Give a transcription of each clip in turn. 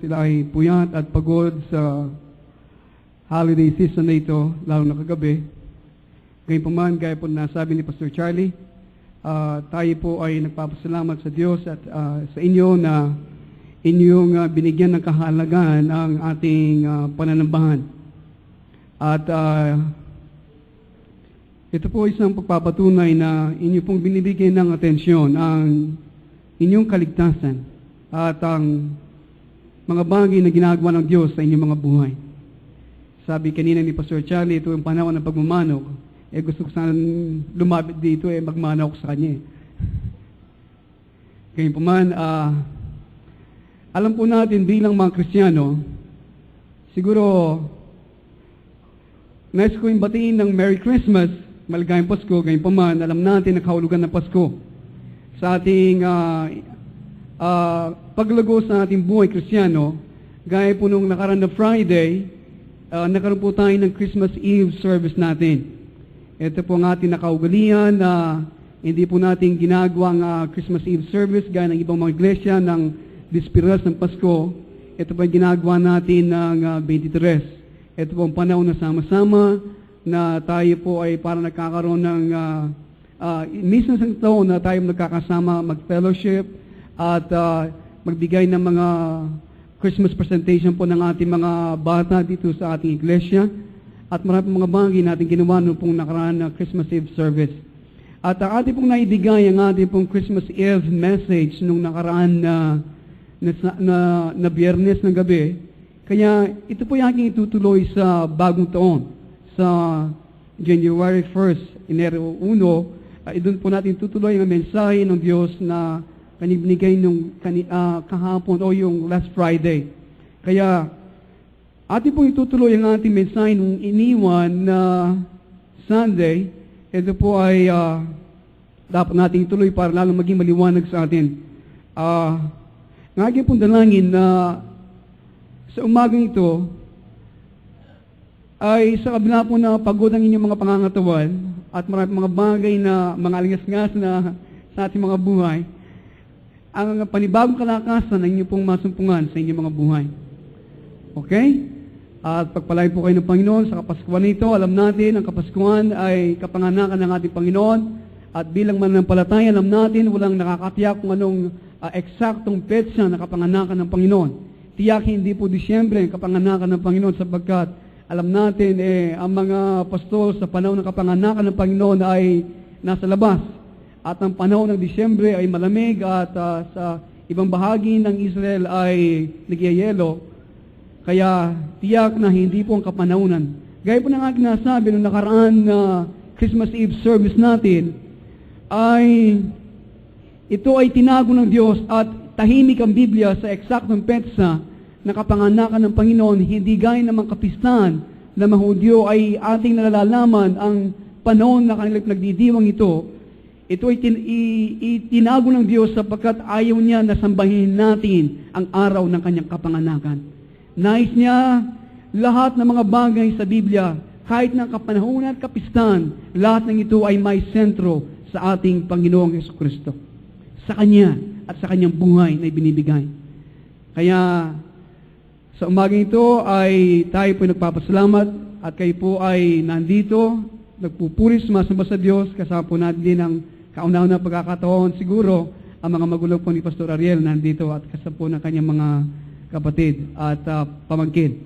sila ay puyat at pagod sa holiday season na ito, lalo na kagabi. Gayunpaman, gaya po nasabi ni Pastor Charlie, tayo po ay nagpapasalamat sa Diyos at sa inyo na inyong binigyan ng kahalagahan ang ating pananambahan. At ito po isang pagpapatunay na inyo pong binibigyan ng atensyon ang inyong kaligtasan at ang mga bagay na ginagawa ng Diyos sa inyong mga buhay. Sabi kanina ni Pastor Charlie, ito yung panahon ng pagmamanok. Gusto ko sana lumapit dito, magmanok sa kanya. Gayunpaman, alam po natin bilang mga Kristiyano, siguro, nais ko yung batiin ng Merry Christmas, maligayang Pasko. Gayunpaman, alam natin na kahulugan ng Pasko sa ating paglago sa ating buhay Kristiyano. Gaya po nung nakaraan na Friday, nakaroon po tayo ng Christmas Eve service natin. Ito po ang ating nakaugalian na hindi po natin ginagawang Christmas Eve service gaya ng ibang mga iglesia ng Bispiras ng Pasko. Ito po ang ginagawa natin ng 23. Ito po ang panahon na sama-sama na tayo po ay parang nagkakaroon ng minsan sa taon na tayo nagkakasama mag-fellowship at magbigay ng mga Christmas presentation po ng ating mga bata dito sa ating iglesia at marami mga bagay natin ginawa noong pong nakaraan na Christmas Eve service. At ating pong naibigay ang ating pong Christmas Eve message nung nakaraan na Biyernes ng gabi. Kaya ito po yung aking itutuloy sa bagong taon. Sa January 1st, Enero 1, doon po natin tutuloy ang mensahe ng Diyos na kanyang binigay nung kahapon o yung last Friday. Kaya atin pong itutuloy ang ating mensahe nung iniwan na Sunday. Ito po ay dapat natin ituloy para lalong maging maliwanag sa atin. Ng aking pong dalangin na sa umagang ito ay sa kabila po na pagod ang inyong mga pangangatawan at marami mga bagay na mga alingas-ngas na sa ating mga buhay, ang panibagong kalakasan ng inyong pong masumpungan sa inyong mga buhay. Okay? At pagpalain po kayo ng Panginoon sa Kapaskuhan nito. Alam natin, ang Kapaskuhan ay kapanganakan ng ating Panginoon. At bilang mananampalataya, alam natin, walang nakakatiyak kung anong eksaktong petsa na kapanganakan ng Panginoon. Tiyak hindi po Disyembre ang kapanganakan ng Panginoon sapagkat alam natin, ang mga pastol sa panahon ng kapanganakan ng Panginoon ay nasa labas. At ang panahon ng Disyembre ay malamig at sa ibang bahagi ng Israel ay nagyayelo. Kaya tiyak na hindi po ang kapanahunan. Gaya po ng aking nasabi nung nakaraan na Christmas Eve service natin, ay ito ay tinago ng Diyos at tahimik ang Biblia sa eksaktong petsa na kapanganakan ng Panginoon, hindi gaya ng mga kapistahan na mga Hudyo ay ating nalalaman ang panahon na kanilang nagdidiwang ito. Ito ay tinago ng Diyos sapagkat ayaw niya na sambahin natin ang araw ng kanyang kapanganakan. Nais niya lahat ng mga bagay sa Biblia, kahit ng kapanahunan at kapistahan, lahat ng ito ay may sentro sa ating Panginoong Jesucristo. Sa Kanya at sa Kanyang buhay na ibinibigay. Kaya sa umagang ito ay tayo po nagpapasalamat at kayo po ay nandito, nagpupuri, sumasamba sa Diyos, kasama po natin din ang kauna-una pagkakataon. Siguro, ang mga magulang po ni Pastor Ariel nandito at kasama po ng kanyang mga kapatid at pamangkin.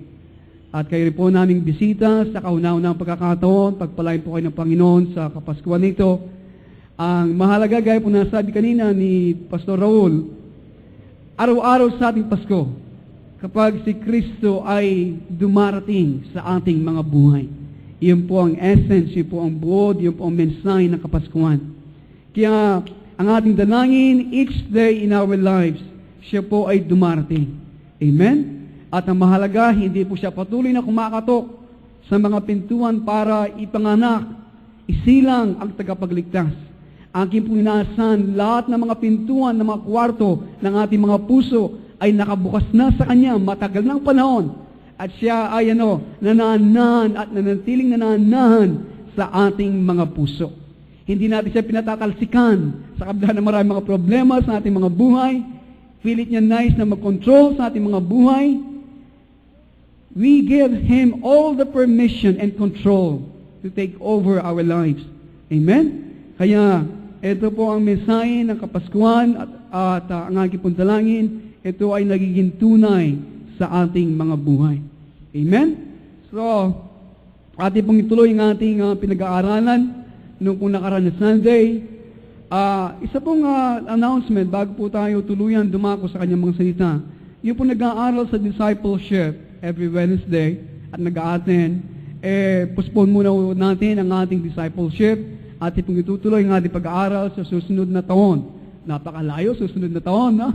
At kayo rin po naming bisita sa kauna-unang pagkakataon, pagpalain po kayo ng Panginoon sa Kapaskuhan nito. Ang mahalaga, gaya po nasabi kanina ni Pastor Raul, araw-araw sa ating Pasko, kapag si Kristo ay dumarating sa ating mga buhay. Iyon po ang essence, iyon po ang buod, iyon po ang mensahe ng Kapaskuhan. Kaya ang ating dalangin, each day in our lives, siya po ay dumarating. Amen? At ang mahalaga, hindi po siya patuloy na kumakatok sa mga pintuan para ipanganak, isilang ang tagapagligtas. Aking po inaasahan, lahat ng mga pintuan, ng mga kwarto, ng ating mga puso, ay nakabukas na sa Kanya matagal ng panahon. At siya ay nananahan at nanatiling nananahan sa ating mga puso. Hindi natin siya pinatatalsikan sa kabila ng maraming mga problema sa ating mga buhay. pilit niya nais na mag-control sa ating mga buhay, we give Him all the permission and control to take over our lives. Amen? Kaya, ito po ang mensahe ng Kapaskuhan at ang aking puntalangin, ito ay nagiging tunay sa ating mga buhay. Amen? So, ating pong ituloy ang ating pinag-aaralan noong pong nakaraan na Sunday. Isa pong announcement bago po tayo tuluyan dumako sa kanyang mga salita. Yung po nag-aaral sa discipleship every Wednesday at nag-a-attend, postpone muna natin ang ating discipleship at pong itutuloy ang ating pag-aaral sa susunod na taon. Napakalayo, susunod na taon, no?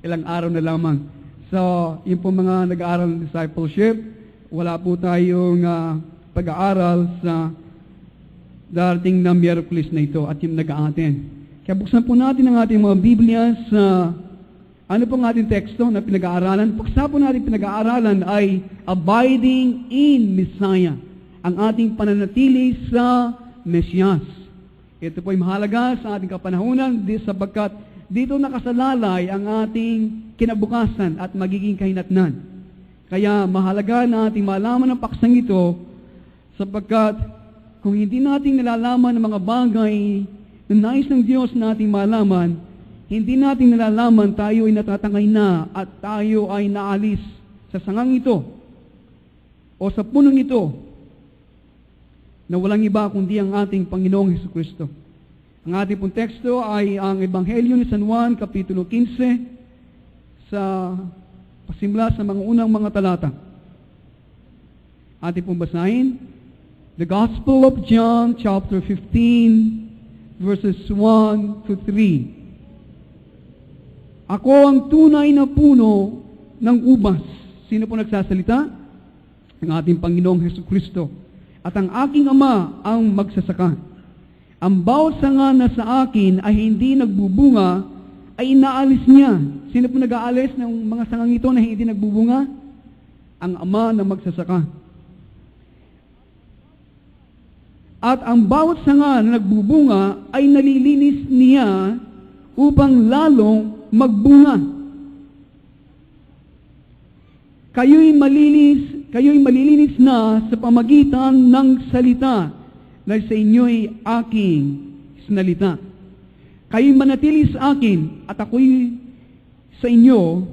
Ilang araw na lamang. So, yung po mga nag-aaral ng discipleship, wala po tayong pag-aaral sa darating na Miyerkules na ito at yung nag-a-attend. Kaya buksan po natin ang ating mga Biblia sa ano pong ating teksto na pinag-aaralan. Pagsa po natin pinag-aaralan ay abiding in Messiah, ang ating pananatili sa Mesiyas. Ito po ay mahalaga sa ating kapanahunan sapagkat dito nakasalalay ang ating kinabukasan at magiging kahinatnan. Kaya mahalaga na ating malaman ang paksang ito sapagkat kung hindi natin nalalaman ang mga bagay na nais ng Diyos na ating malaman, hindi natin nalalaman tayo ay natatangay na at tayo ay naalis sa sangang ito o sa punong ito na walang iba kundi ang ating Panginoong Hesukristo. Ang ating pong teksto ay ang Ebanghelyo ni San Juan, Kapitulo 15, sa pasimula sa mga unang mga talata. Ating pong basahin. The Gospel of John, chapter 15, verses 1 to 3. Ako ang tunay na puno ng ubas. Sino po nagsasalita? Ang ating Panginoong Hesukristo. At ang aking Ama ang magsasaka. Ang bawat sanga na sa akin ay hindi nagbubunga, ay inaalis niya. Sino po nag-aalis ng mga sangang ito na hindi nagbubunga? Ang Ama na magsasaka. At ang bawat sanga na nagbubunga ay nalilinis niya upang lalong magbunga. Kayo'y malilinis na sa pamagitan ng salita na sa inyo'y aking sinalita. Kayo'y manatili sa akin at ako'y sa inyo,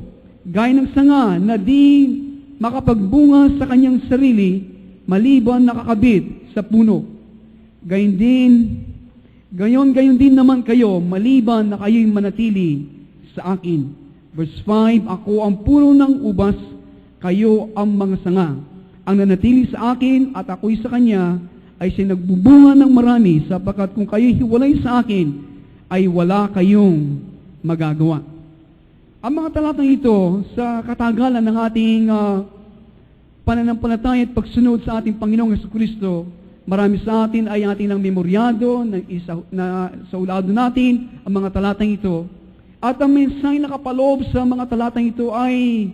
gaya ng sanga na di makapagbunga sa kanyang sarili, maliban nakakabit sa puno. Gayon din naman kayo, maliban na kayo'y manatili sa akin. Verse 5, Ako ang puno ng ubas, kayo ang mga sanga. Ang nanatili sa akin at ako'y sa kanya, ay siya nagbubunga ng marami, sapagkat kung kayo'y hiwalay sa akin, ay wala kayong magagawa. Ang mga talatang ito, sa katagalan ng ating pananampalataya at pagsunod sa ating Panginoong Hesukristo, marami sa atin ay ating nang memoryado na sa ulado natin ang mga talatang ito. At ang mensahe na kapaloob sa mga talatang ito ay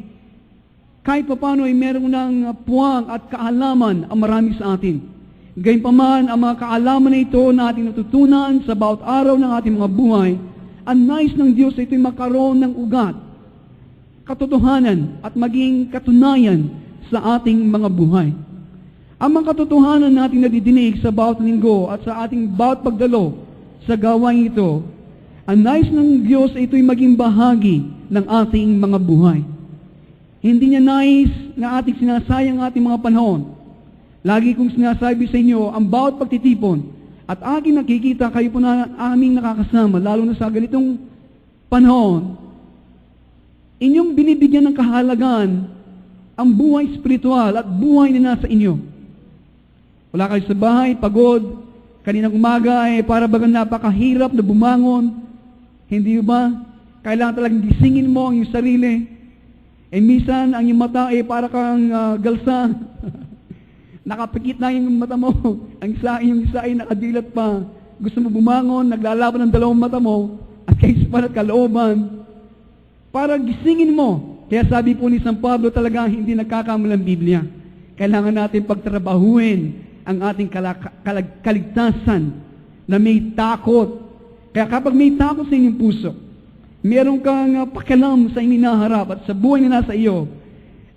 kahit paano ay meron ng puwang at kaalaman ang marami sa atin. Gayunpaman, ang mga kaalaman na ito na ating natutunan sa bawat araw ng ating mga buhay, ang nais ng Diyos ay ito'y makaroon ng ugat, katotohanan at maging katunayan sa ating mga buhay. Ang mga katotohanan natin nadidinig sa bawat linggo at sa ating bawat pagdalo sa gawain ito, ang nais ng Diyos ay ito'y maging bahagi ng ating mga buhay. Hindi niya nais na ating sinasayang ating mga panahon. Lagi kong sinasabi sa inyo, ang bawat pagtitipon at aking nakikita kayo po na aming nakakasama, lalo na sa ganitong panahon, inyong binibigyan ng kahalagan ang buhay spiritual at buhay na nasa inyo. Wala kayo sa bahay, pagod, kaninang umaga ay para bagang napakahirap na bumangon. Hindi ba? Kailangan talagang gisingin mo ang iyong sarili. Minsan, ang iyong mata ay para kang galsa. Nakapikit na yung mata mo. Yung isa ay nakadilat pa. Gusto mo bumangon, naglalaban ng dalawang mata mo, at kaisipan at kalooban, para gisingin mo. Kaya sabi po ni San Pablo talaga, hindi nagkakamalang Biblia. Kailangan natin pagtrabahuin ang ating kaligtasan na may takot. Kaya kapag may takot sa inyong puso, Meron kang pakialam sa inaharap at sa buhay na nasa iyo,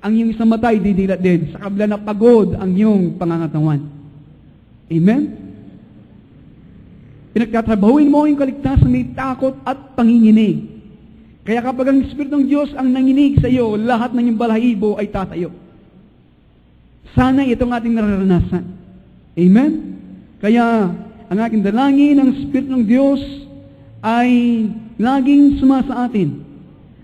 ang iyong isang matay didilat din sa kabila na pagod ang iyong pangangatawan. Amen? Pinagtatrabahuin mo yung kaligtasan, may takot at panginginig. Kaya kapag ang Espiritu ng Diyos ang nanginig sa iyo, lahat ng iyong balahibo ay tatayo. Sana itong ating nararanasan. Amen? Kaya ang aking dalangin ng Espiritu ng Diyos ay laging sumasa atin.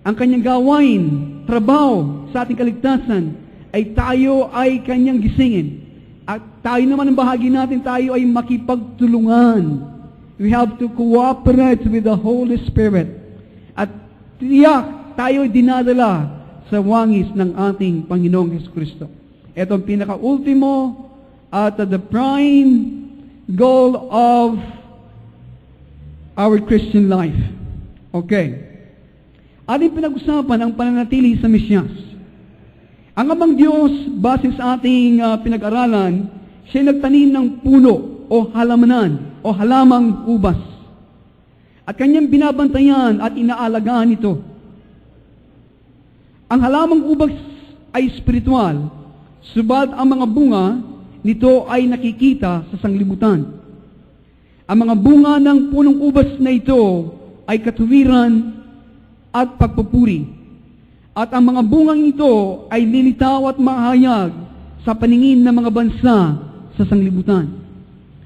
Ang kanyang gawain, trabaho sa ating kaligtasan, ay tayo ay kanyang gisingin. At tayo naman ang bahagi natin, tayo ay makipagtulungan. We have to cooperate with the Holy Spirit. At tiyak, tayo ay dinadala sa wangis ng ating Panginoong Jesucristo. Ito ang pinaka-ultimo at the prime goal of our Christian life. Okay. Ating pinag-usapan ang pananatili sa Mesyas. Ang Amang Diyos, base sa ating pinag-aralan, siya nagtanim ng puno o halamanan o halamang ubas. At kanyang binabantayan at inaalagaan ito. Ang halamang ubas ay spiritual, subalit ang mga bunga nito ay nakikita sa sanglibutan. Ang mga bunga ng punong ubas na ito ay katuwiran at pagpupuri. At ang mga bungang ito ay lilitaw at mahayag sa paningin ng mga bansa sa sanglibutan.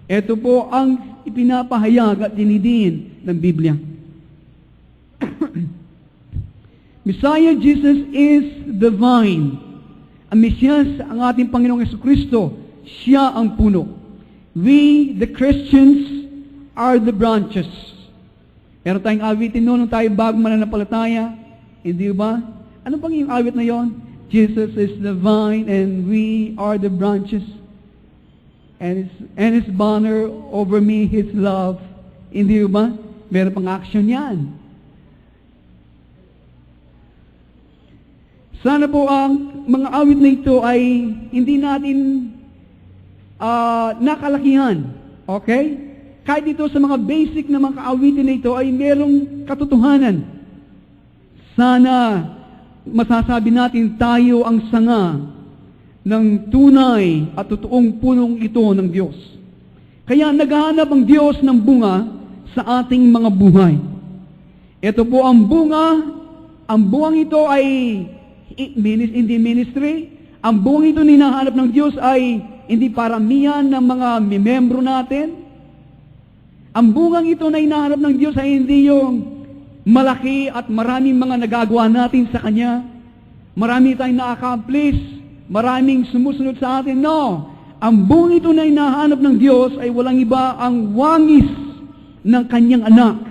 Ito po ang ipinapahayag at dinidiin ng Biblia. Messiah Jesus is the vine. Ang Mesyas, ang ating Panginoong Jesucristo, siya ang puno. We, the Christians, are the branches. Meron tayong awitin noon nung tayo bago mananampalataya. Hindi ba? Ano pang yung awit na yon? Jesus is the vine and we are the branches. And His banner over me, His love. Hindi ba? Meron pang action yan. Sana po ang mga awit na ito ay hindi natin nakalakihan. Okay? Kahit dito sa mga basic na mga kaawitin na ito ay merong katotohanan. Sana masasabi natin tayo ang sanga ng tunay at totoong punong ito ng Diyos. Kaya naghahanap ang Diyos ng bunga sa ating mga buhay. Ito po ang bunga. Ang bungang ito ay hindi ministry. Ang bungang ito hinahanap ng Diyos ay hindi paramihan ng mga miyembro natin. Ang bungang ito na hinahanap ng Diyos ay hindi yung malaki at maraming mga nagagawa natin sa Kanya. Marami tayong na-accomplish, maraming sumusunod sa atin. No! Ang bungang ito na hinahanap ng Diyos ay walang iba ang wangis ng Kanyang anak.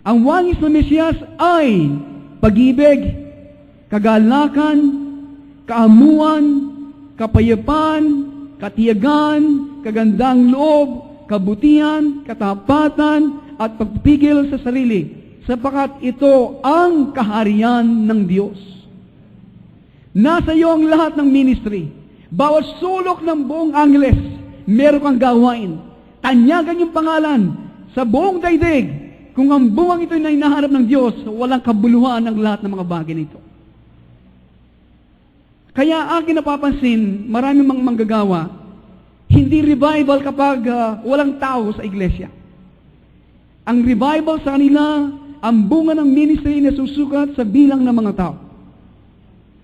Ang wangis ng Mesiyas ay pag-ibig, kagalakan, kaamuan, kapayapaan, katiyagan, kagandang loob, kabutihan, katapatan, at pagpipigil sa sarili, sapagkat ito ang kaharian ng Diyos. Nasa iyo ang lahat ng ministry. Bawat sulok ng buong Angeles, meron kang gawain. Tanyagan yung pangalan sa buong daigdig. Kung ang buwang ito na hinahanap ng Diyos, walang kabuluhan ng lahat ng mga bagay nito. Kaya akin napapansin, marami mga manggagawa, hindi revival kapag walang tao sa iglesia. Ang revival sa kanila, ang bunga ng ministry na susukat sa bilang ng mga tao.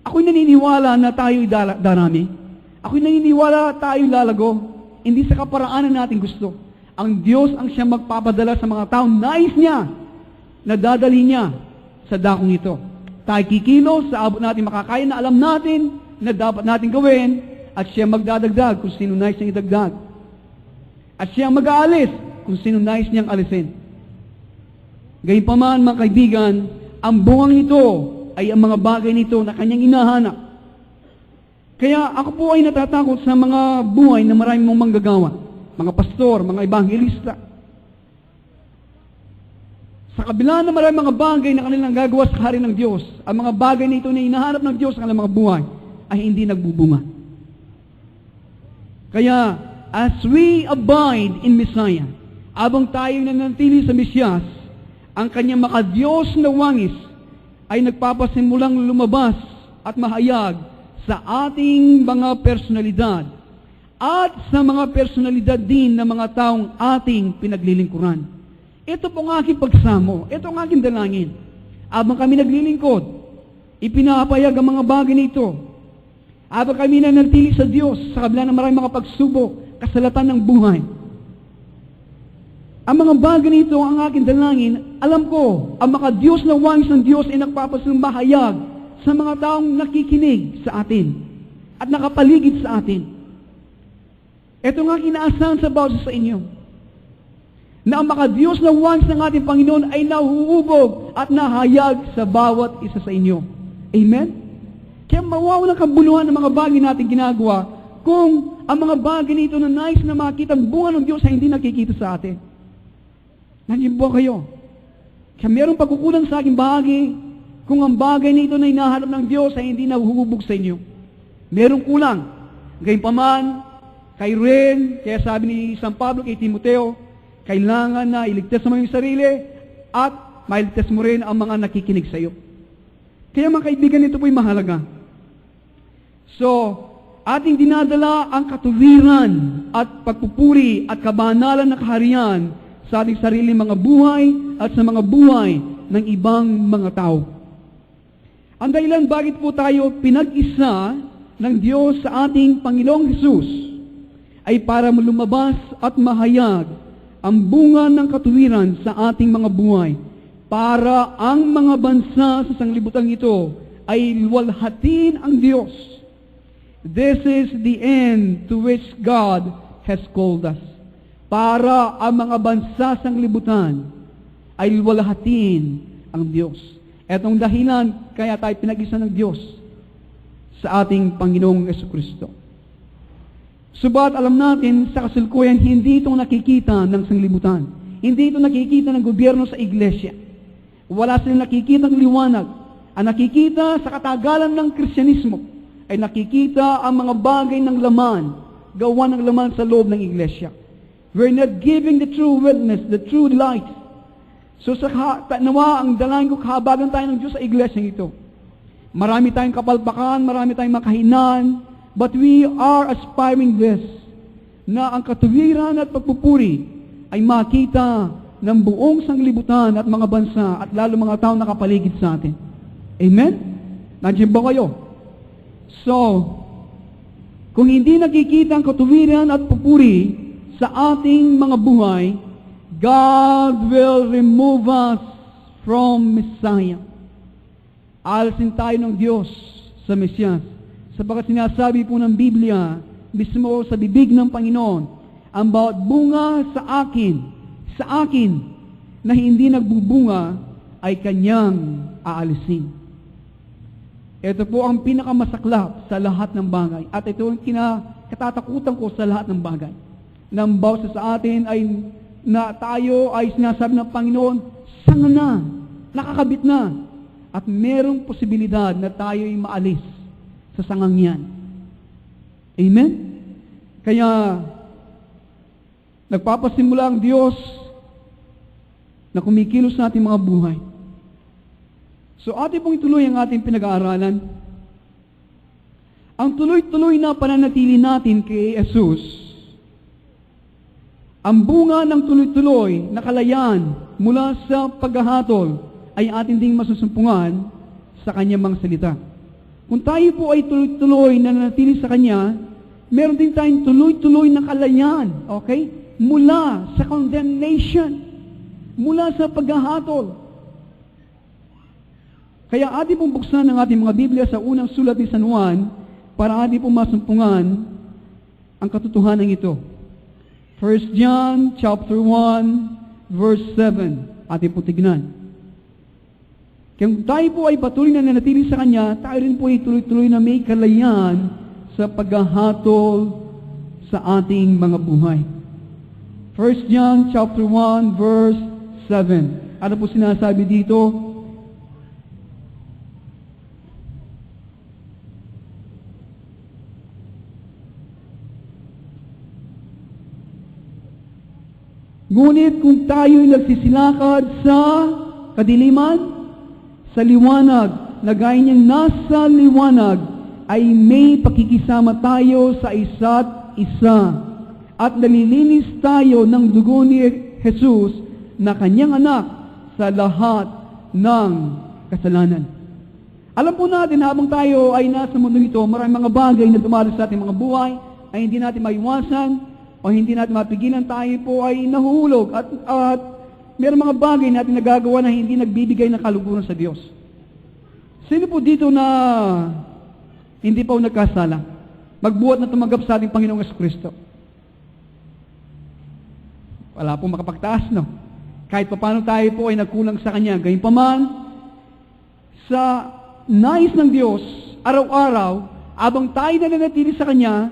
Ako'y naniniwala na tayo'y darami. Ako'y naniniwala tayo'y lalago. Hindi sa kaparaanan natin gusto. Ang Diyos ang siyang magpapadala sa mga tao. Nais niya na dadalhin niya sa dakong ito. Tayo kikilos sa abot natin makakaya na alam natin na dapat natin gawin. At siya magdadagdag kung sino nais niyang idagdag. At siya mag-aalis kung sino nais niyang alisin. Gayunpaman, mga kaibigan, ang bungang ito ay ang mga bagay nito na kanyang inahanap. Kaya ako po ay natatakot sa mga buhay na maraming mong manggagawa. Mga pastor, mga evangelista. Sa kabila na maraming mga bagay na kanilang gagawa sa hari ng Diyos, ang mga bagay nito na hinahanap ng Diyos sa kanilang mga buhay ay hindi nagbubunga. Kaya, as we abide in Messiah, abang tayo nanatili sa Mesiyas, ang kanyang makadiyos na wangis ay nagpapasimulang lumabas at mahayag sa ating mga personalidad at sa mga personalidad din ng mga taong ating pinaglilingkuran. Ito po ang aking pagsamo, ito ang aking dalangin. Habang kami naglilingkod, ipinapayag ang mga bagay nito. Habang kami nanatili sa Diyos sa kabila ng maraming mga pagsubok, kasalatan ng buhay. Ang mga bagay nito ang aking dalangin, alam ko, ang makadiyos na wangis ng Diyos ay nagpapasimulang mahayag sa mga taong nakikinig sa atin at nakapaligid sa atin. Ito nga kinaasahan sa bawat sa inyo, na ang makadiyos na wangis ng ating Panginoon ay nahuhubog at nahayag sa bawat isa sa inyo. Amen? Kaya mawawalan ng kabuluhan ng mga bagay natin ginagawa kung ang mga bagay nito na nais na makita ang bunga ng Diyos ay hindi nakikita sa atin. Nandiyan po kayo. Kaya mayroong pagkukulang sa aking bahagi kung ang bagay nito na hinahanap ng Diyos ay hindi nahuhubog sa inyo. Mayroong kulang. Gayunpaman, kay Ren, kaya sabi ni San Pablo kay Timoteo, kailangan na iligtas mo yung sarili at mailigtas mo rin ang mga nakikinig sa iyo. Kaya mga kaibigan, ito po'y mahalaga. So, ating dinadala ang katuwiran at pagpupuri at kabanalan ng kaharian sa ating sariling mga buhay at sa mga buhay ng ibang mga tao. Ang dahilan bakit po tayo pinag-isa ng Diyos sa ating Panginoong Hesus ay para lumabas at mahayag ang bunga ng katuwiran sa ating mga buhay, para ang mga bansa sa sanglibutan ito ay luwalhatin ang Diyos. This is the end to which God has called us. Para ang mga bansa sa sanglibutan ay luwalhatin ang Diyos. Etong dahilan kaya tayo pinag-isa ng Diyos sa ating Panginoong Jesucristo. Subalit alam natin sa kasalukuyan, hindi ito nakikita ng sanglibutan. Hindi ito nakikita ng gobyerno sa iglesia. Wala silang nakikita ng liwanag. Ang nakikita sa katagalan ng Kristyanismo ay nakikita ang mga bagay ng laman, gawa ng laman sa loob ng iglesia. We're not giving the true witness, the true light. So sa nawa, ang dalangin ko, kahabagan tayo ng Diyos sa iglesia ito. Marami tayong kapalpakan, marami tayong makahinaan, but we are aspiring this, na ang katuwiran at pagpupuri ay makita ng buong sanglibutan at mga bansa at lalo mga tao nakapaligid sa atin. Amen? Nandiyan ba kayo? So, kung hindi nakikita ang katuwiran at pupuri sa ating mga buhay, God will remove us from Messiah. Alisin tayo ng Diyos sa Mesiyas. Sapagkat sinasabi po ng Biblia, mismo sa bibig ng Panginoon, ang bawat bunga sa akin, na hindi nagbubunga, ay Kanyang aalisin. Ito po ang pinakamasaklap sa lahat ng bagay. At ito ang kinakatatakutan ko sa lahat ng bagay. Nang bawat sa atin ay na tayo ay sinasabi ng Panginoon, sanga na, nakakabit na, at merong posibilidad na tayo ay maalis sa sangang yan. Amen? Kaya, nagpapasimula ang Diyos na kumikilos sa ating mga buhay. So, ating pong ituloy ang ating pinag-aaralan. Ang tuloy-tuloy na pananatili natin kay Jesus, ang bunga ng tuloy-tuloy na kalayaan mula sa paghahatol ay ating ding masusumpungan sa Kanyang mga salita. Kung tayo po ay tuloy-tuloy na nanatili sa Kanya, meron din tayong tuloy-tuloy na kalayaan, okay? Mula sa condemnation, mula sa paghahatol. Kaya ating pong buksan ang ating mga Biblia sa unang sulat ni San Juan para ating pong masumpungan ang katotohanan ito. 1 John chapter 1 verse 7. Ating po tignan. Kung tayo po ay patuloy na nanatili sa Kanya, tayo rin po ay tuloy-tuloy na may kalayaan sa paghahatol sa ating mga buhay. 1 John chapter 1 verse 7. Ano po sinasabi dito? Ngunit kung tayo'y nagsisilakad sa kadiliman sa liwanag, na gaya niyang nasa liwanag, ay may pakikisama tayo sa isa't isa. At nalilinis tayo ng dugo ni Jesus na kanyang anak sa lahat ng kasalanan. Alam po natin, habang tayo ay nasa mundo ito, maraming mga bagay na dumalo sa ating mga buhay ay hindi natin maiwasan o hindi natin mapigilan. Tayo po ay nahuhulog at mayroong mga bagay natin nagagawa na hindi nagbibigay ng kaluguran sa Diyos. Sino po dito na hindi pa nagkasala? Magbuhat na tumanggap sa ating Panginoong Jesucristo. Wala pong makapagtaas, no? Kahit pa paano tayo po ay nagkulang sa Kanya. Gayunpaman, sa nais ng Diyos, araw-araw, abang tayo nananatili sa Kanya,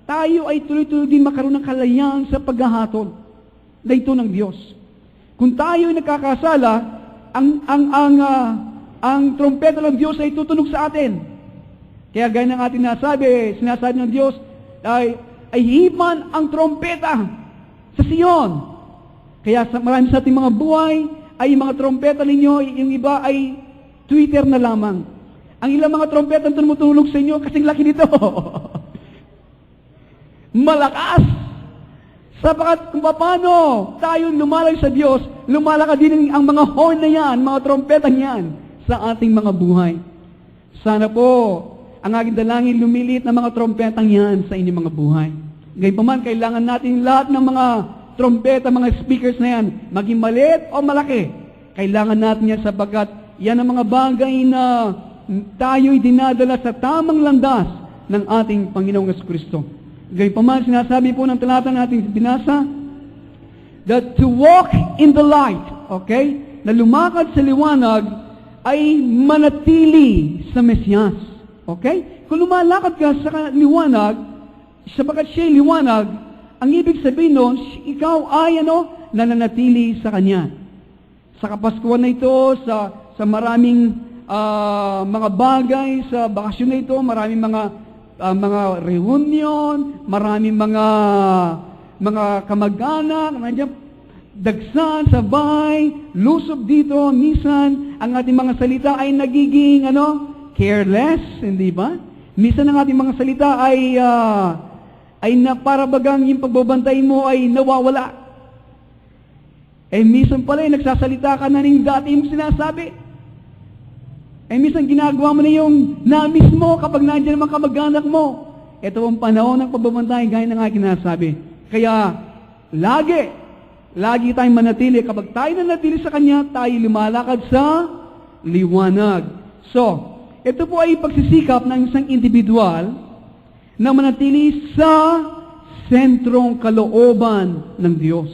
tayo ay tuloy-tuloy din makaroon ng kalayaan sa paghahatol na ito ng Diyos. Kung tayo ay nagkakasala, ang trompeta ng Diyos ay tutunog sa atin. Kaya gaya ng ating sinasabi ng Diyos, ay hihipan ang trompeta sa Sion. Kaya marami sa ating mga buhay, ay mga trompeta ninyo, yung iba ay Twitter na lamang. Ang ilang mga trompeta tumutulog sa inyo, kasing laki nito. Malakas! Sapagat kung paano tayo lumalay sa Diyos, lumalakad din ang mga horn na yan, mga trompeta yan, sa ating mga buhay. Sana po, ang aking dalangin lumiliit na mga trompetang yan sa inyong mga buhay. Gayunpaman, kailangan natin lahat ng mga trompeta, mga speakers na yan, maging maliit o malaki. Kailangan natin yan sapagkat yan ang mga bagay na tayo'y dinadala sa tamang landas ng ating Panginoong Jesucristo. Gayunpaman, sinasabi po ng talata natin binasa, that to walk in the light, okay, na lumakad sa liwanag, ay manatili sa Mesiyas. Okay? Kung lumalakad ka sa liwanag, sapagkat siya'y liwanag, ang ibig sabihin nun, ikaw ay nananatili sa Kanya. Sa Kapaskuhan na ito, sa maraming mga bagay, sa bakasyon na ito, maraming mga reunion, maraming mga kamag-anak, dagsan, sabay, lusob dito, minsan, ang ating mga salita ay nagiging, careless, hindi ba? Minsan ang ating mga salita ay naparabagang yung pagbabantay mo ay nawawala. Minsan pala nagsasalita ka na ng dati yung sinasabi. Minsan ginagawa mo na yung na-miss mo kapag nandiyan naman kamag-anak mo. Ito ang panahon ng pagbabantay, gaya ng aking sinasabi. Kaya, lagi tayong manatili. Kapag tayo nanatili sa Kanya, tayo lumalakad sa liwanag. So, ito po ay pagsisikap ng isang individual na manatili sa sentrong kalooban ng Diyos.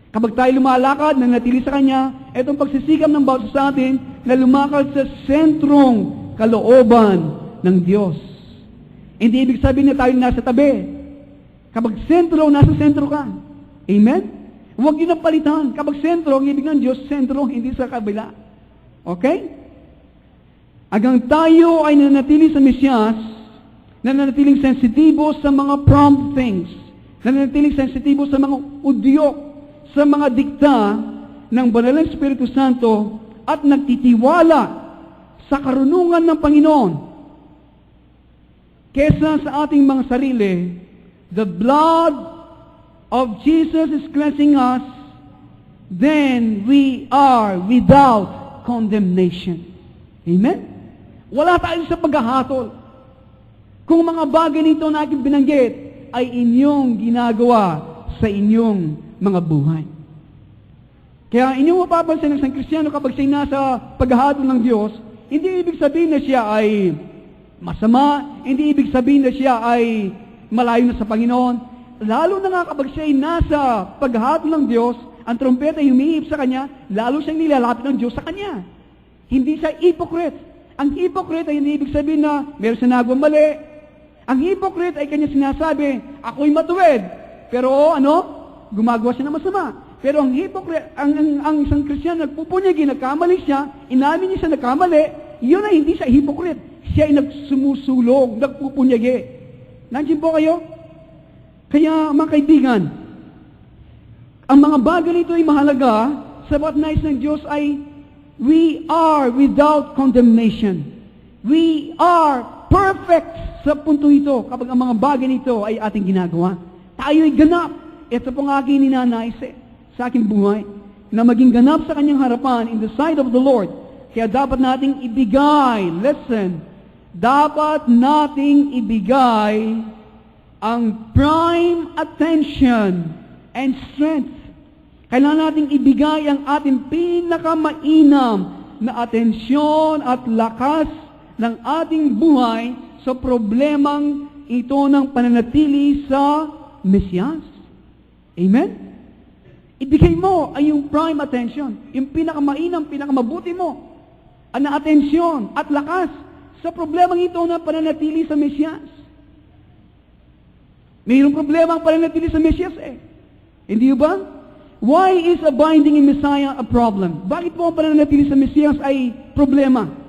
Kapag tayo lumalakad, nanatili sa Kanya, itong pagsisikap ng bawat sa atin na lumakad sa sentrong kalooban ng Diyos. Hindi ibig sabihin na tayo nasa tabi. Kapag nasa sentro ka. Amen? Huwag yun ang palitan. Kapag sentro, ang ibig ng Diyos, sentro, hindi sa kabila. Okay? Hanggang tayo ay nanatili sa Mesiyas, nanatiling sensitibo sa mga prompt things, nanatiling sensitibo sa mga udyok, sa mga dikta ng Banal na Espiritu Santo, at nagtitiwala sa karunungan ng Panginoon, kesa sa ating mga sarili. The blood of Jesus is cleansing us, then we are without condemnation. Amen? Wala tayo sa paghahatol. Kung mga bagay nito na aking binanggit ay inyong ginagawa sa inyong mga buhay. Kaya inyong mapapansin ng isang Kristiyano kapag siya'y nasa paghahatol ng Diyos, hindi ibig sabihin na siya ay masama, hindi ibig sabihin na siya ay malayo na sa Panginoon. Lalo na nga kapag siya'y nasa paghahatol ng Diyos, ang trompeta ay humihip sa Kanya, lalo siyang nilalapit ng Diyos sa Kanya. Hindi siya hypocrite. Ang hypocrite ay hindi ibig sabihin na meron siya nagawang mali. Ang hypocrite ay kanya sinasabi, ako'y matuwid. Pero gumagawa siya ng masama. Pero ang hypocrite, ang isang Kristiyano nagpupunyagi, nagkamali siya, inamin niya siya nagkamali, yun ay hindi siya hypocrite. Siya ay nagsumusulong, nagpupunyagi. Nandiyan po kayo? Kaya mga kaibigan, ang mga bagay nito ay mahalaga, sabat nais ng Diyos ay we are without condemnation. We are perfect sa punto ito kapag ang mga bagay nito ay ating ginagawa. Tayo'y ganap. Ito pong aking ninanais sa aking buhay, na maging ganap sa kanyang harapan in the sight of the Lord. Kaya dapat nating ibigay, listen, dapat nating ibigay ang prime attention and strength. Kailangan nating ibigay ang ating pinakamainam na atensyon at lakas ng ating buhay sa problemang ito ng pananatili sa Mesiyas. Amen? Ibigay mo ay yung prime attention, yung pinakamainam, pinakamabuti mo, ang atensyon at lakas sa problemang ito na pananatili sa Mesiyas. Mayroong problema ang pananatili sa Mesiyas Hindi ba? Why is abiding in Messiah a problem? Bakit po ang pananatili sa Mesiyas ay problema?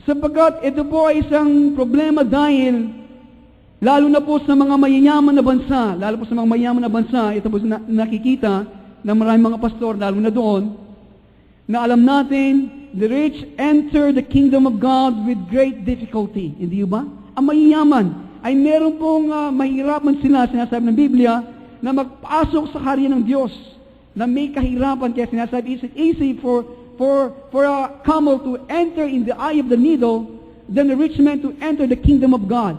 Sapagkat ito po ay isang problema dahil lalo na po sa mga mayayaman na bansa, ito po nakikita ng maraming mga pastor, lalo na doon, na alam natin, the rich enter the kingdom of God with great difficulty. Hindi ba? Ang mayayaman ay meron pong mahirapan sila, sinasabi ng Biblia, na magpasok sa karya ng Diyos, na may kahirapan, kaya sinasabi, is it easy for a camel to enter in the eye of the needle than a rich man to enter the kingdom of God.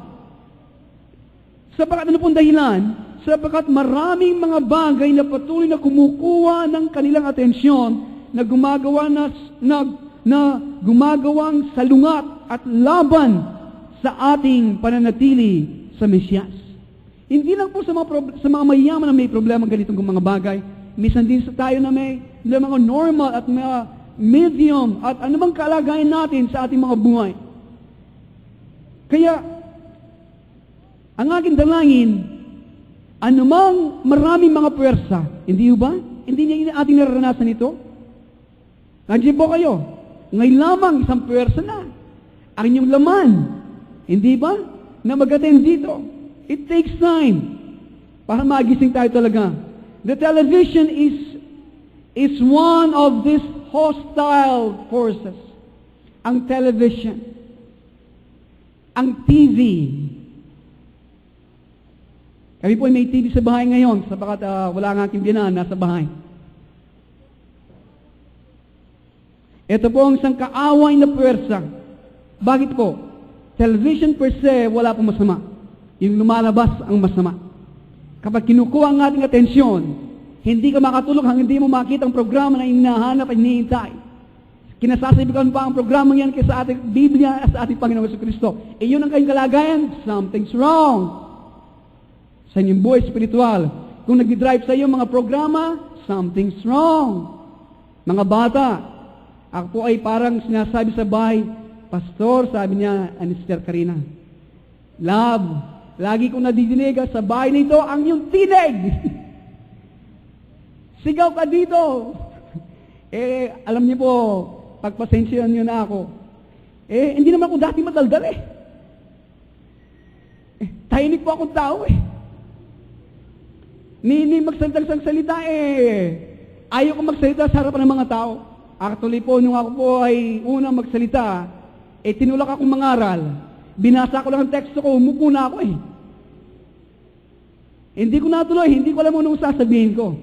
Sapagkat ano pong dahilan? Sapagkat maraming mga bagay na patuloy na kumukuha ng kanilang atensyon na gumagawang salungat at laban sa ating pananatili sa Mesiyas. Hindi lang po sa mga mayayaman na may problema ganitong mga bagay. Minsan din sa tayo na may mga normal at mga medium at anumang kalagayan natin sa ating mga buhay. Kaya, ang aking dalangin, anumang maraming mga puwersa, hindi ba? Hindi niya ating nararanasan ito? Nandiyan po kayo. Ngayon lamang isang puwersa na. Ang inyong laman, hindi ba? Na mag-attend dito. It takes time para magising tayo talaga. The television is one of these hostile forces. Ang television, ang TV. Kami po may TV sa bahay ngayon sapagkat wala nga aking biyanan nasa bahay. Ito po ang isang kaaway na puwersa. Bakit po? Television per se, wala pong masama. Yung lumalabas ang masama. Kapag kinukuha ang ating atensyon, hindi ka makatulog hanggang hindi mo makita ang programa na hinahanap at hinihintay. Kinasasabihan pa ang programa yan kaysa ating Biblia at sa ating Panginoon Jesucristo. Yun ang kayong kalagayan, something's wrong. Sa inyong buhay spiritual. Kung nag-drive sa iyo mga programa, something's wrong. Mga bata, ako po ay parang sinasabi sa bahay, Pastor, sabi niya, ni Sister Karina, Love, lagi kong nadidinig sa bahay nito ang iyong tinig. Sigaw ka dito. Alam niyo po, pagpasensyahan niyo na ako. Hindi naman ako dati madaldal Tahimik po akong tao Ni magsalita ayaw ko magsalita sa harapan ng mga tao. Actually po, nung ako po ay unang magsalita, tinulak akong mangaral. Binasa ko lang ang teksto ko, umupo na ako Hindi ko natuloy, hindi ko alam anong sasabihin ko.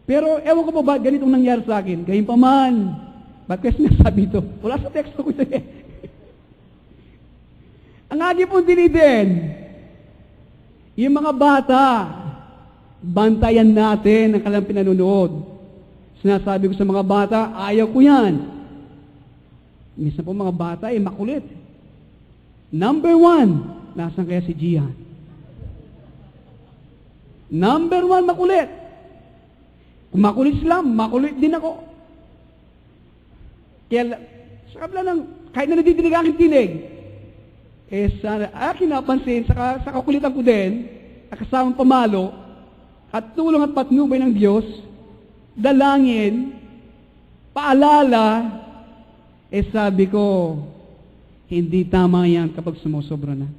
Pero ewan ko po ba ganitong nangyari sa akin. Gayun pa man, ba't kaya sinasabi ito? Wala sa teksto ko ito Ang agi pong dinidin, yung mga bata, bantayan natin ang kanilang pinanonood. Sinasabi ko sa mga bata, ayaw ko yan. Minsan po mga bata, makulit. Number 1, nasan kaya si Gian? Number 1, makulit. Kung makulit sila, makulit din ako. Kaya, sa kabila ng, kahit na nadidinig aking tinig, sa akin napansin, sa kakulitan ko din, kasamang pamalo, at tulong at patnubay ng Diyos, dalangin, paalala, sabi ko, hindi tama yan kapag sumusobra na.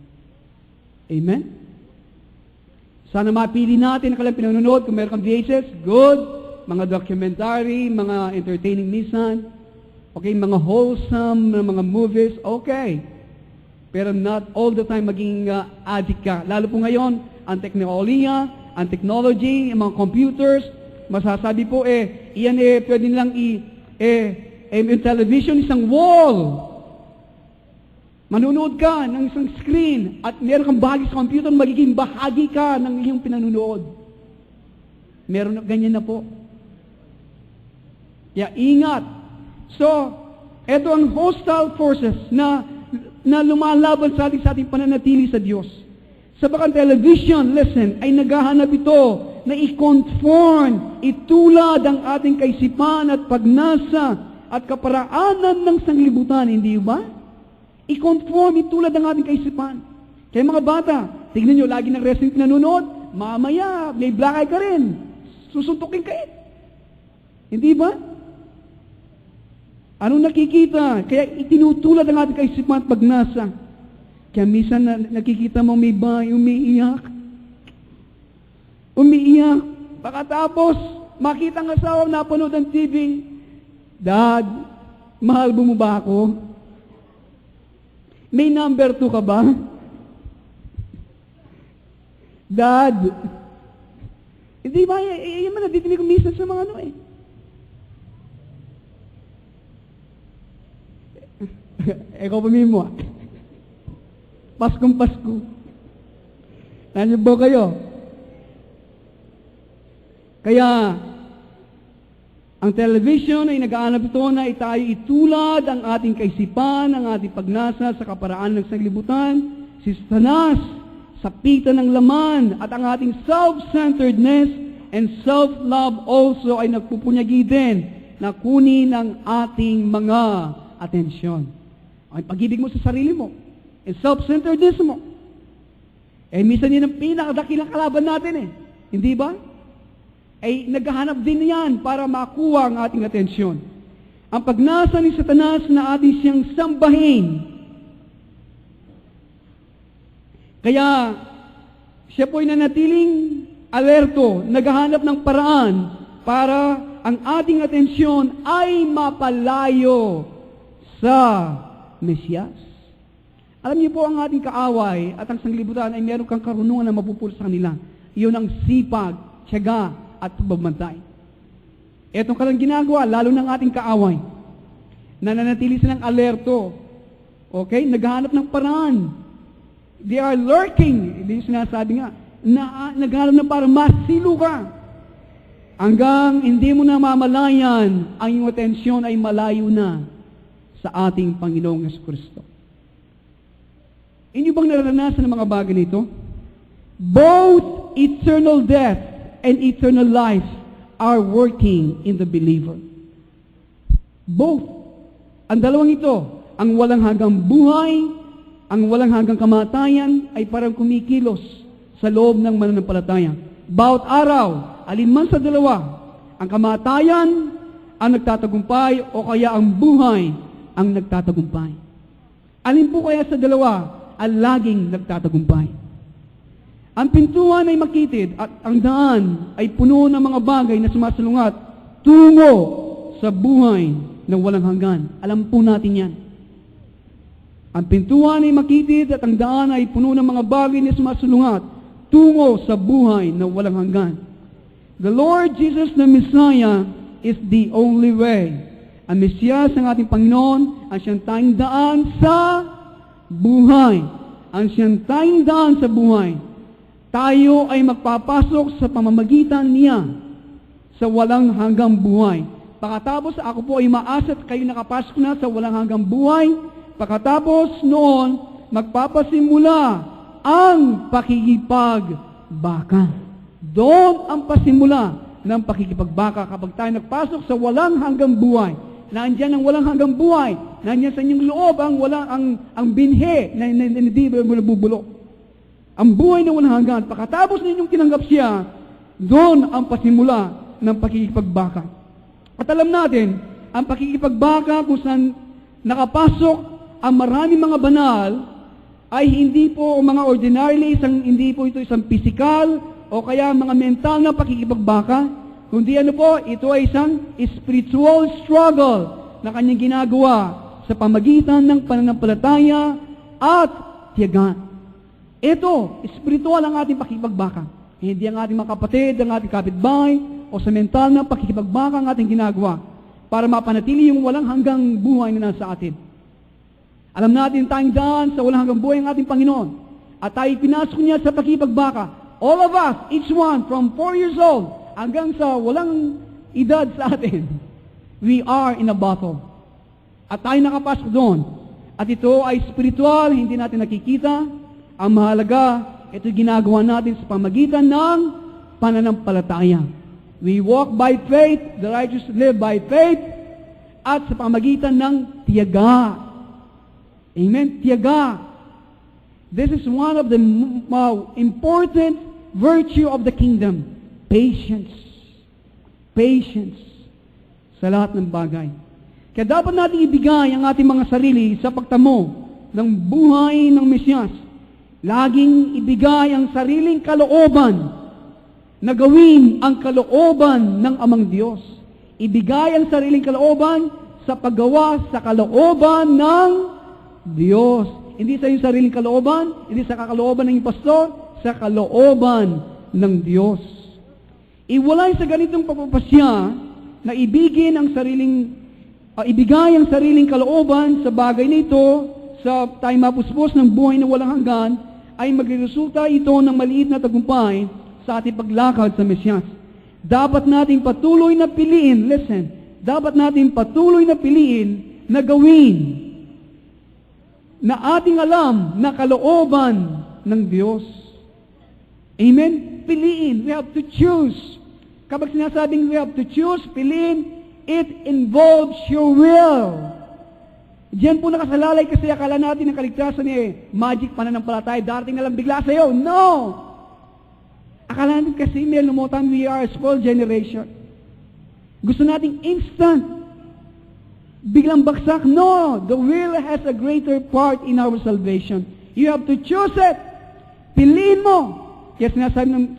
Amen? Sana mapili natin ang kanilang pinanonood. Kung meron kang VHS, good. mga documentary, mga entertaining minsan, okay, mga wholesome na mga movies, okay. Pero not all the time maging addict ka. Lalo po ngayon, ang teknolohiya, ang technology, ang mga computers, masasabi po iyan pwede nilang yung television, isang wall. Manunood ka ng isang screen at meron kang bahagi sa computer, magiging bahagi ka ng iyong pinanunood. Meron na, ganyan na po. Kaya ingat. So, ito ang hostile forces na lumalaban sa ating pananatili sa Diyos. Sa bakang television, listen, ay naghahanap ito na i-conform, itulad ang ating kaisipan at pagnasa at kaparaanan ng sanglibutan, hindi ba? I-conform, itulad ang ating kaisipan. Kaya mga bata, tignan nyo, lagi ng wrestling nanonood, mamaya, may black eye ka rin. Susuntukin ka Hindi ba? Anong nakikita? Kaya itinutulad ang ating kaisipan at pagnasa. Kaya minsan nakikita mo may bahay, umiiyak. Pagkatapos, makita ang asawa, napanood ang TV. Dad, mahal mo ba ako? May number 2 ka ba? Dad, hindi ba, yan man, nadidinig ko minsan sa mga ikaw pa mo Paskong Pasko. Nandiyan ba kayo? Kaya, ang television ay nag-aanap ito na tayo itulad ang ating kaisipan, ang ating pagnasa sa kaparaan ng sanglibutan, si Satanas, sapitan ng laman, at ang ating self-centeredness and self-love also ay nagpupunyagi din na kunin ang ating mga atensyon. Ang pag-ibig mo sa sarili mo, and self-centeredness mo. Minsan yan ang pinakadakilang kalaban natin Hindi ba? Ay naghahanap din yan para makuha ang ating atensyon. Ang pagnasa ni Satanas na ating siyang sambahin. Kaya, siya po'y nanatiling alerto, naghahanap ng paraan para ang ating atensyon ay mapalayo sa Mesiyas. Alam niyo po, ang ating kaaway at ang sanglibutan ay meron kang karunungan na mapupulot sa kanila. Iyon ang sipag, tiyaga, at pagbabantay. Etong kalang ginagawa, lalo ng ating kaaway, na nanatili silang alerto. Okay? Naghahanap ng paraan. They are lurking. Hindi sinasabi nga, naghahanap na para masilo ka. Hanggang hindi mo na mamalayan, ang iyong atensyon ay malayo na sa ating Panginoong Jesucristo. Inyo bang naranasan ng mga bagay nito? Both eternal death and eternal life are working in the believer. Both. Ang dalawang ito, ang walang hanggang buhay, ang walang hanggang kamatayan, ay parang kumikilos sa loob ng mananampalataya. Bawat araw, alinman sa dalawa, ang kamatayan ang nagtatagumpay o kaya ang buhay ang nagtatagumpay. Alin po kaya sa dalawa ang laging nagtatagumpay? Ang pintuan ay makitid at ang daan ay puno ng mga bagay na sumasalungat tungo sa buhay na walang hanggan. Alam po natin yan. Ang pintuan ay makitid at ang daan ay puno ng mga bagay na sumasalungat tungo sa buhay na walang hanggan. The Lord Jesus the Messiah is the only way. Ang Mesiyas, ang ating Panginoon, ang siyang tanging daan sa buhay. Ang siyang tanging daan sa buhay. Tayo ay magpapasok sa pamamagitan niya sa walang hanggang buhay. Pagkatapos ako po ay maasat kayo nakapasok na sa walang hanggang buhay. Pagkatapos noon, magpapasimula ang pakikipagbaka. Doon ang pasimula ng pakikipagbaka kapag tayo nagpasok sa walang hanggang buhay. Nandiyan ang walang hanggang buhay. Nandiyan sa inyong loob ang binhe na hindi mo nabubulok. Ang buhay na walang hanggan, pagkatapos ninyong tinanggap siya, doon ang pasimula ng pakikipagbaka. At alam natin, ang pakikipagbaka kung saan nakapasok ang maraming mga banal, ay hindi po mga ordinarily, hindi po ito isang physical o kaya mga mental na pakikipagbaka, kundi ano po, ito ay isang spiritual struggle na kanyang ginagawa sa pamagitan ng pananampalataya at tiyaga. Ito, spiritual ang ating pakikipagbaka. Hindi ang ating mga kapatid, ang ating kapitbahay, o sa mental na pakikipagbaka ang ating ginagawa para mapanatili yung walang hanggang buhay na nasa atin. Alam natin tayong daan sa walang hanggang buhay ang ating Panginoon. At tayo pinasok niya sa pakikipagbaka. All of us, each one, from 4 years old, hanggang sa walang edad sa atin, we are in a battle. At tayo nakapasok doon. At ito ay spiritual, hindi natin nakikita. Ang mahalaga, ito ginagawa natin sa pamagitan ng pananampalataya. We walk by faith, the righteous live by faith, at sa pamagitan ng tiyaga. Amen? Tiyaga. This is one of the important virtue of the kingdom. Patience. Patience sa lahat ng bagay. Kaya dapat natin ibigay ang ating mga sarili sa pagtamo ng buhay ng Mesiyas. Laging ibigay ang sariling kalooban na gawin ang kalooban ng Amang Diyos. Ibigay ang sariling kalooban sa paggawa sa kalooban ng Diyos. Hindi sa iyong sariling kalooban, hindi sa kalooban ng iyong pastor, sa kalooban ng Diyos. Iwalay sa ganitong pagpapasya na ibigay ang sariling kalooban sa bagay nito sa tayo mapuspos ng buhay na walang hanggan, ay magresulta ito ng maliit na tagumpay sa ating paglakad sa Mesiyas. Dapat nating patuloy na piliin, listen, dapat nating patuloy na piliin na gawin na ating alam na kalooban ng Diyos. Amen? Piliin. We have to choose. Kapag sinasabing we have to choose, piliin, it involves your will. Diyan po nakasalalay kasi akala natin ang kaligtasan magic pananampalataya, darating na lang bigla sa iyo. No! Akala natin kasi lumutang we are a spoiled generation. Gusto nating instant. Biglang baksak. No! The will has a greater part in our salvation. You have to choose it. Piliin mo. Kaya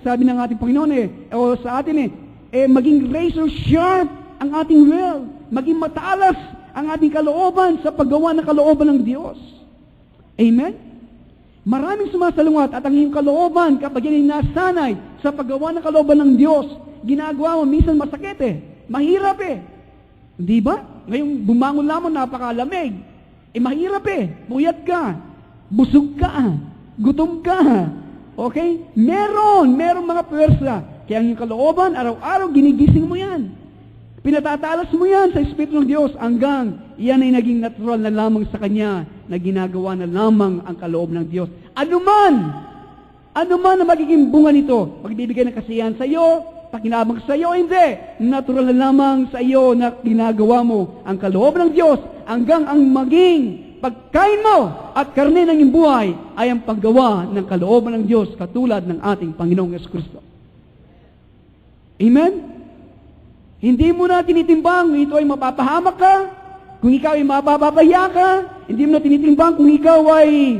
sabi ng ating Panginoon o sa atin maging razor sharp ang ating will. Maging matalas ang ating kalooban sa paggawa ng kalooban ng Diyos. Amen? Maraming sumasalungat at ang iyong kalooban kapag yan ay nasanay sa paggawa ng kalooban ng Diyos, ginagawa mo, minsan masakit mahirap Di ba? Ngayong bumangon lamang napakalamig. Mahirap buyat ka, busog ka, gutom ka. Okay? Meron mga pwersa. Kaya ang iyong kalooban, araw-araw ginigising mo yan. Pinatatalas mo yan sa Espiritu ng Diyos hanggang yan ay naging natural na lamang sa Kanya na ginagawa na lamang ang kaloob ng Diyos. Ano man na magiging bunga nito, magbibigay ng kasiyahan sa iyo, pakinabang sa iyo, hindi. Natural na lamang sa iyo na ginagawa mo ang kaloob ng Diyos hanggang ang maging pagkain mo at karne ng iyong buhay ay ang paggawa ng kalooban ng Diyos katulad ng ating Panginoong Jesucristo. Amen? Hindi mo na tinitimbang kung ito ay mapapahamak ka, kung ikaw ay mapapahiya ka, hindi mo na tinitimbang kung ikaw ay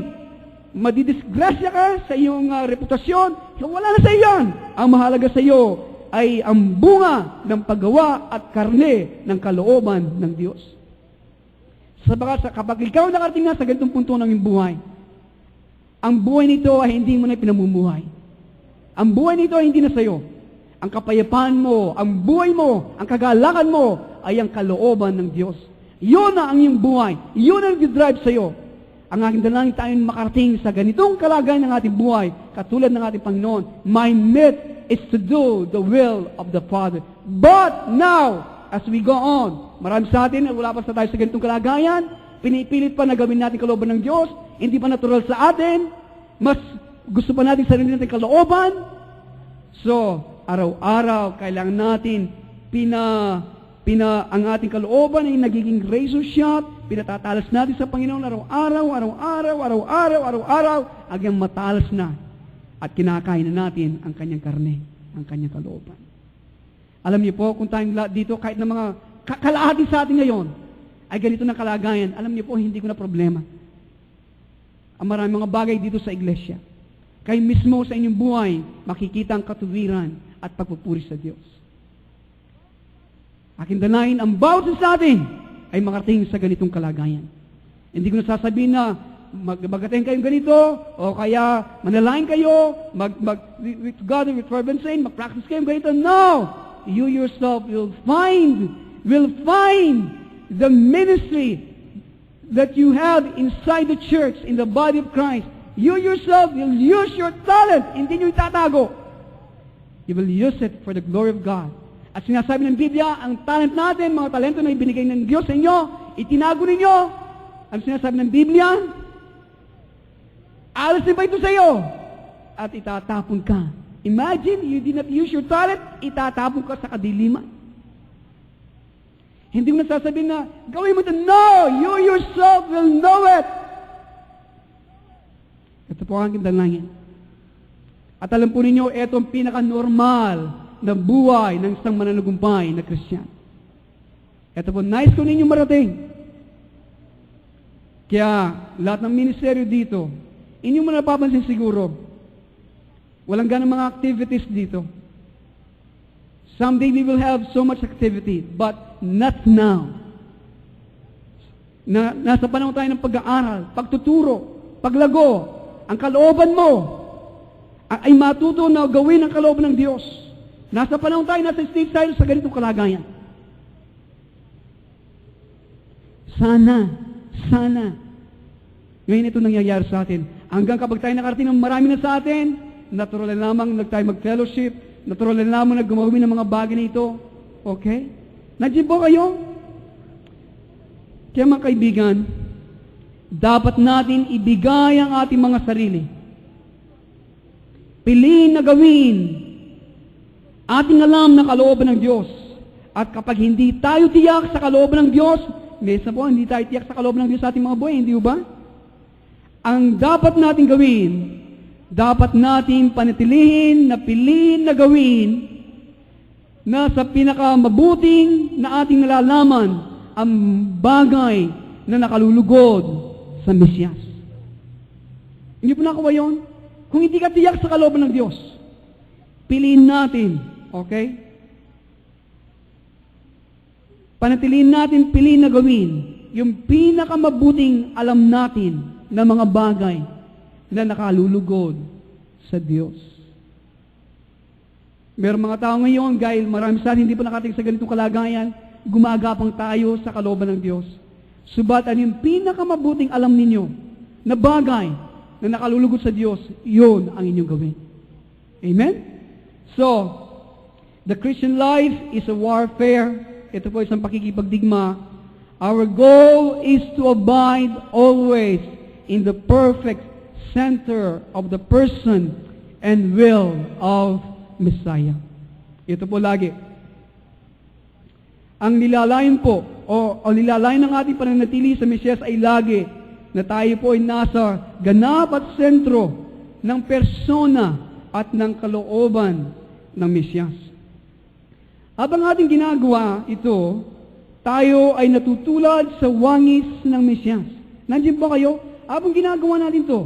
madidisgrasya ka sa iyong reputasyon. So, wala na sa iyan. Ang mahalaga sa iyo ay ang bunga ng paggawa at karne ng kalooban ng Diyos. Sabagat kapag ikaw nakarating na sa ganitong punto ng iyong buhay, ang buhay nito ay hindi mo na pinamumuhay. Ang buhay nito ay hindi na sa iyo. Ang kapayapaan mo, ang buhay mo, ang kagalakan mo ay ang kalooban ng Diyos. Yun na ang iyong buhay. Yun ang nag-drive sa iyo. Ang aking dalangin tayo makarating sa ganitong kalagayan ng ating buhay, katulad ng ating Panginoon. My need is to do the will of the Father. But now, as we go on, marami sa atin, wala pa sa tayo sa ganitong kalagayan, pinipilit pa na gawin natin kalooban ng Diyos, hindi pa natural sa atin, mas gusto pa natin sarili natin kalooban. So, araw-araw, kailangan natin ang ating kalooban ay nagiging razor sharp, pinatatalas natin sa Panginoon araw-araw, hanggang matalas na at kinakain na natin ang kanyang karne, ang kanyang kalooban. Alam niyo po, kung tayong dito, kahit na mga kalahati sa atin ngayon, ay ganito na kalagayan, alam niyo po, hindi ko na problema. Ang maraming mga bagay dito sa iglesia, kayo mismo sa inyong buhay, makikita ang katuwiran at pagpupuri sa Diyos. Aking dalangin, ang bawat isa sa atin ay makarating sa ganitong kalagayan. Hindi ko nasasabihin na mag-attend kayong ganito, o kaya manalangin kayo, with God and with fervent saying, mag-practice kayong ganito. No! You yourself will find the ministry that you have inside the church, in the body of Christ. You yourself will use your talent. Hindi nyo itatago. You will use it for the glory of God. At sinasabi ng Biblia, ang talent natin, mga talento na ibinigay ng Diyos sa inyo, itinago ninyo. Ang sinasabi ng Biblia, alisin pa ito sa iyo at itatapon ka. Imagine, you did not use your talent, itatapon ka sa kadiliman. Hindi mo nasasabihin na, gawin mo ito. No! You yourself will know it. Ito po ang aking dalangin. At alam po ninyo, ito ang pinaka-normal na buhay ng isang mananagumpay na Kristiyan. Ito po, nais ko ninyo marating. Kaya, lahat ng ministeryo dito, inyong mo napapansin siguro, walang ganang mga activities dito. Someday we will have so much activity, but not now. Nasa panahon tayo ng pag-aaral, pagtuturo, paglago, ang kalooban mo ay matuto na gawin ang kalooban ng Diyos. Nasa panahon tayo, nasa stage tayo sa ganitong kalagayan. Sana, ngayon ito nangyayari sa atin. Hanggang kapag tayo nakarating ng marami na sa atin, natural na lamang tayo mag-fellowship, natural na lamang gumawin ng mga bagay na ito. Okay? Nandiyan po kayo? Kaya mga kaibigan, dapat natin ibigay ang ating mga sarili. Piliin na gawin ating alam na kalooban ng Diyos. At kapag hindi tayo tiyak sa kalooban ng Diyos, minsan po, hindi tayo tiyak sa kalooban ng Diyos sa ating mga buhay, hindi ba? Ang dapat natin gawin, dapat natin panatilihin na piliin na gawin na sa pinakamabuting na ating nalalaman ang bagay na nakalulugod sa Mesiyas. Hindi po nakuha yun? Kung hindi ka tiyak sa kalooban ng Diyos, piliin natin, okay? Panatilihin natin, piliin na gawin yung pinakamabuting alam natin na mga bagay na nakalulugod sa Diyos. Meron mga tao ngayon, dahil marami sa atin hindi pa nakating sa ganitong kalagayan, gumagapang tayo sa kalooban ng Diyos. Subat, ano yung pinakamabuting alam ninyo na bagay na nakalulugod sa Diyos, yun ang inyong gawin. Amen? So, the Christian life is a warfare. Ito po isang pakikipagdigma. Our goal is to abide always in the perfect center of the person and will of Messiah. Ito po lagi. Ang nilalayan po, o nilalayan ng ating pananatili sa Mesiyas ay lagi na tayo po ay nasa ganap at sentro ng persona at ng kalooban ng Mesiyas. Habang ating ginagawa ito, tayo ay natutulad sa wangis ng Mesiyas. Nandiyan po kayo? Habang ginagawa natin ito,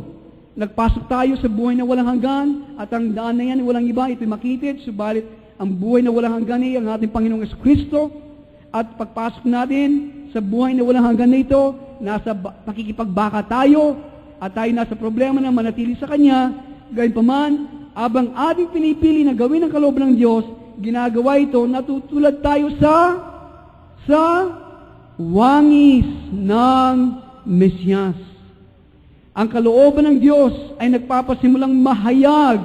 nagpasok tayo sa buhay na walang hanggan, at ang daan na yan walang iba, ito'y makitid, subalit ang buhay na walang hanggan ay ang ating Panginoong Jesucristo, at pagpasok natin sa buhay na walang hanggan na ito, nasa nakikipagbaka tayo, at tayo nasa problema na manatili sa Kanya, gayon pa man, abang ating pinipili na gawin ang kalooban ng Diyos, ginagawa ito, natutulad tayo sa wangis ng Mesiyas. Ang kalooban ng Diyos ay nagpapasimulang mahayag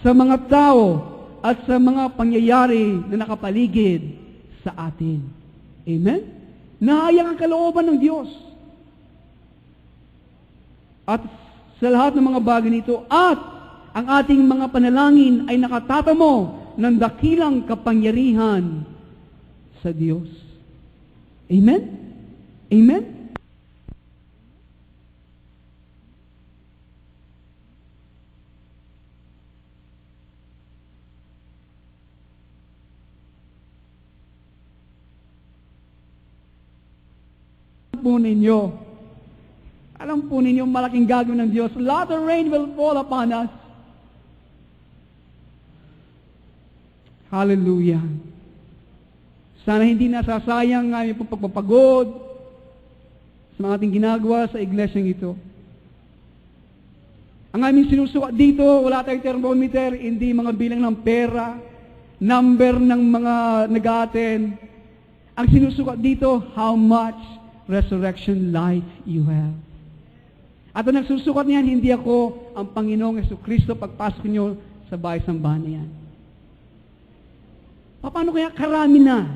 sa mga tao at sa mga pangyayari na nakapaligid sa atin. Amen? Nahayag ang kalooban ng Diyos. At sa lahat ng mga bagay nito, at ang ating mga panalangin ay nakatatamo ng dakilang kapangyarihan sa Diyos. Amen? Amen? Po ninyo. Alam po ninyo, malaking gagawin ng Diyos. Latter rain will fall upon us. Hallelujah. Sana hindi nasasayang ang aming pagpapagod sa mga ating ginagawa sa iglesyang ito. Ang aming sinusukat dito, wala tayong thermometer, hindi mga bilang ng pera, number ng mga nag-attend. Ang sinusukat dito, how much resurrection life you have. At ang nagsusukat niyan, hindi ako ang Panginoong Jesucristo pagpasok niyo sa bahay-sambahan na yan. Paano kaya karami na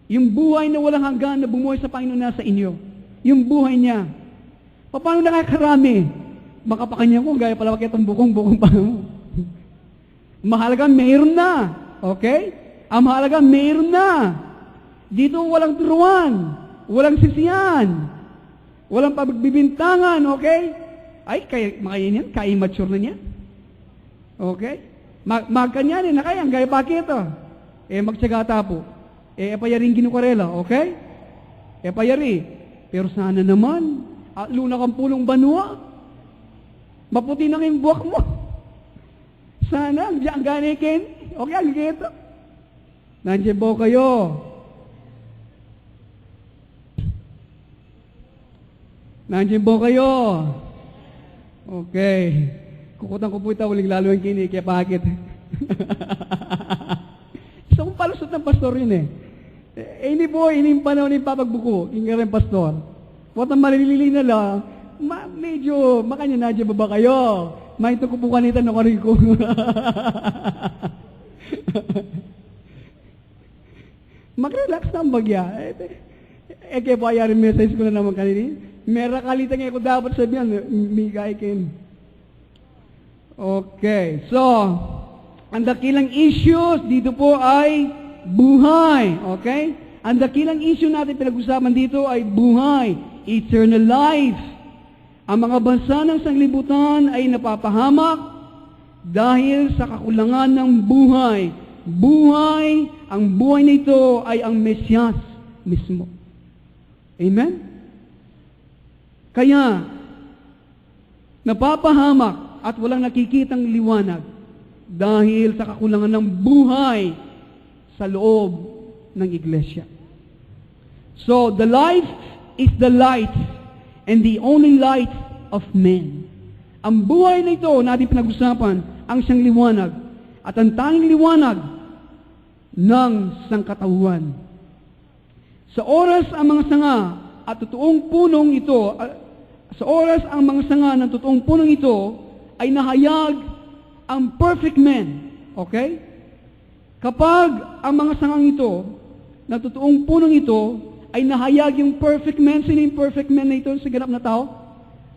yung buhay na walang hanggan na bumuhay sa Panginoon na sa inyo? Yung buhay niya. Paano na kaya karami? Baka pa kanya ko, gaya pala itong bukong pa mo. Mahalaga, mayroon na. Okay? Ang mahalaga, mayroon na. Dito walang turuan, walang sisiyan, walang pagbibintangan, okay? Ay, makayan yan, ka-immature na niya. Okay? Magkanyan na kaya, gaya pa ito. Magtsagata po. Payaring ginukarela, okay? Payari. Pero sana naman, luna kang pulong banwa, maputi na kayong buwak mo. Sana, ang ganikin, okay, ang gito. Nandiyan po kayo. Nandiyan po kayo. Okay. Kukutan ko po ito, uling lalo yung kini, kaya bakit? Isa kong palusot ng pastor yun eh. Ini po, ining panahon ng papagbuko, yung rin pastor. What ang malilili na lang, medyo, makanya nadya ba kayo? May ito ko po kanita no karin ko. Mag-relax na ang bagya. Kaya po ayarin message ko na naman kanina. Mera kalita nga ko dapat sabihan, migay kin. Okay, so, ang dakilang issues dito po ay buhay. Okay? Ang dakilang issue natin pinag-usapan dito ay buhay, eternal life. Ang mga bansa ng sanglibutan ay napapahamak dahil sa kakulangan ng buhay. Buhay, ang buhay na ito ay ang Mesyas mismo. Amen? Kaya, napapahamak at walang nakikitang liwanag dahil sa kakulangan ng buhay sa loob ng iglesia. So, the life is the light and the only light of men. Ang buhay na ito natin pinag-usapan, ang siyang liwanag at ang tanging liwanag ng sangkatauhan. Sa oras ang mga sanga at totoong punong ito, sa oras ang mga sanga ng totoong punong ito ay nahayag ang perfect man. Okay? Kapag ang mga sangang ito, ng totoong punong ito, ay nahayag yung perfect man. Sino yung perfect man na ito sa ganap na tao?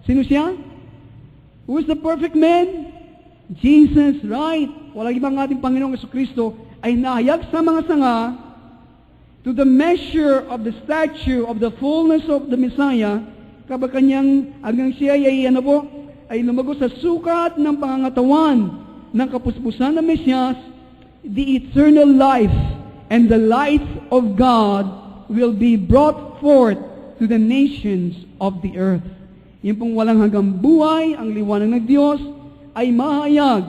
Sino siya? Who is the perfect man? Jesus, right? Walang ibang ating Panginoong Jesucristo ay nahayag sa mga sanga to the measure of the stature of the fullness of the Messiah, kapag kanyang hanggang siya ay lumago sa sukat ng pangangatawan ng kapuspusan ng Mesyas, the eternal life and the light of God will be brought forth to the nations of the earth. Yung pong walang hanggang buhay, ang liwanag ng Diyos, ay mahayag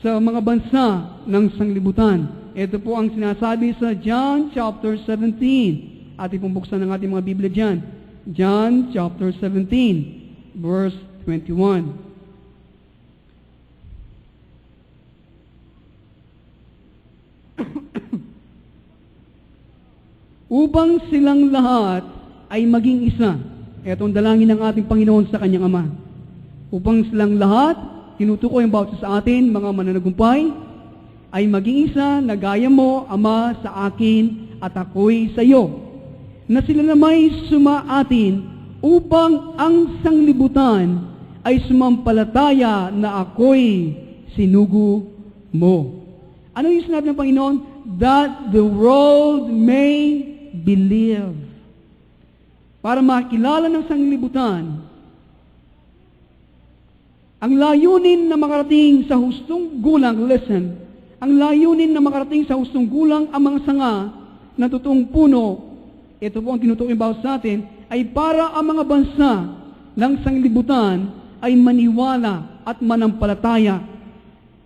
sa mga bansa ng sanglibutan. Ito po ang sinasabi sa John chapter 17. Ating pong buksan ng ating mga Biblia dyan. John chapter 17, verse 21. Upang silang lahat ay maging isa. Ito ang dalangin ng ating Panginoon sa kanyang Ama. Upang silang lahat, tinutukoy ang bawat sa atin, mga mananagumpay, ay maging isa na gaya mo, Ama, sa akin at ako'y sa iyo. Na sila na may sumaatin upang ang sanglibutan ay sumampalataya na ako'y sinugo mo. Ano yung sinabi ng Panginoon? That the world may believe. Para makilala ng sanglibutan, ang layunin na makarating sa hustong gulang, listen, ang layunin na makarating sa hustong gulang ang mga sanga na totoong puno, ito po ang tinutukoy bawat sa atin, ay para ang mga bansa ng sanglibutan ay maniwala at manampalataya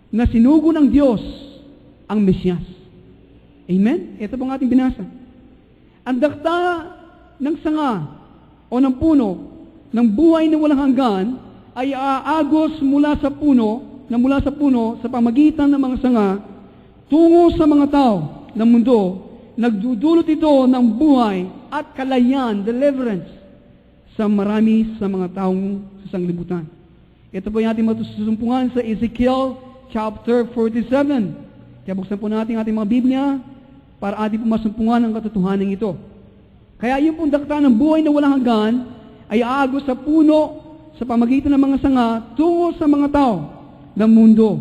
na sinugo ng Diyos ang Mesyas. Amen? Ito pong ating binasa. Ang dakta ng sanga o ng puno ng buhay na walang hanggan ay aagos mula sa puno sa pamagitan ng mga sanga tungo sa mga tao ng mundo. Nagdudulot ito ng buhay at kalayan, deliverance, sa marami sa mga taong sa sanglibutan. Ito po yung ating matusumpungan sa Ezekiel chapter 47. Kaya buksan po natin ating mga Biblia para ating po masumpungan ang katotohanan ito. Kaya yung pong dakta ng buhay na walang hanggan ay aagos sa puno sa pamagitan ng mga sanga tungo sa mga tao ng mundo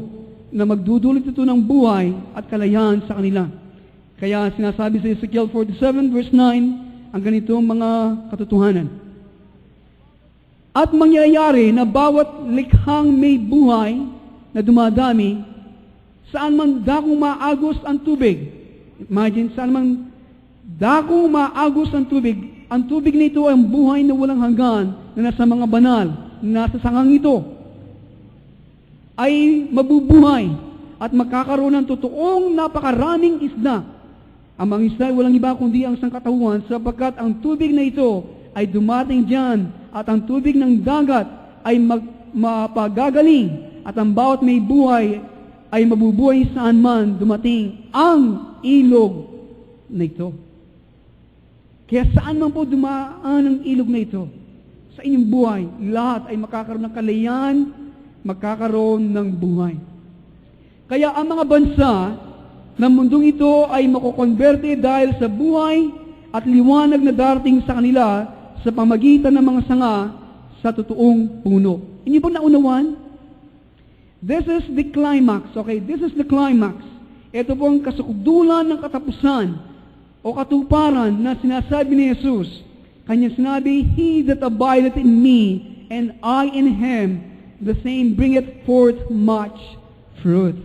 na magdudulot ito ng buhay at kalayan sa kanila. Kaya sinasabi sa Ezekiel 47 verse 9 ang ganitong mga katotohanan. At mangyayari na bawat likhang may buhay na dumadami, saan man dakong maagos ang tubig. Imagine, saan man dakong maagos ang tubig nito ay ang buhay na walang hanggan na nasa mga banal, na nasa sangang ito, ay mabubuhay at magkakaroon ng totoong napakaraming isda. Ang mga isda ay walang iba kundi ang sangkatauhan sapagkat ang tubig na ito ay dumating diyan at ang tubig ng dagat ay mapagagaling at ang bawat may buhay ay mabubuhay saan man dumating ang ilog na ito. Kaya saan man po dumaan ang ilog na ito, sa inyong buhay, lahat ay makakaroon ng kalayan, magkakaroon ng buhay. Kaya ang mga bansa ng mundong ito ay makukonverte dahil sa buhay at liwanag na darating sa kanila sa pamagitan ng mga sanga sa totoong puno. Hindi po naunawan? This is the climax, okay? This is the climax. Ito po ang kasukdulan ng katapusan o katuparan na sinasabi ni Jesus. Kanya sinabi, He that abideth in me, and I in him, the same bringeth forth much fruit.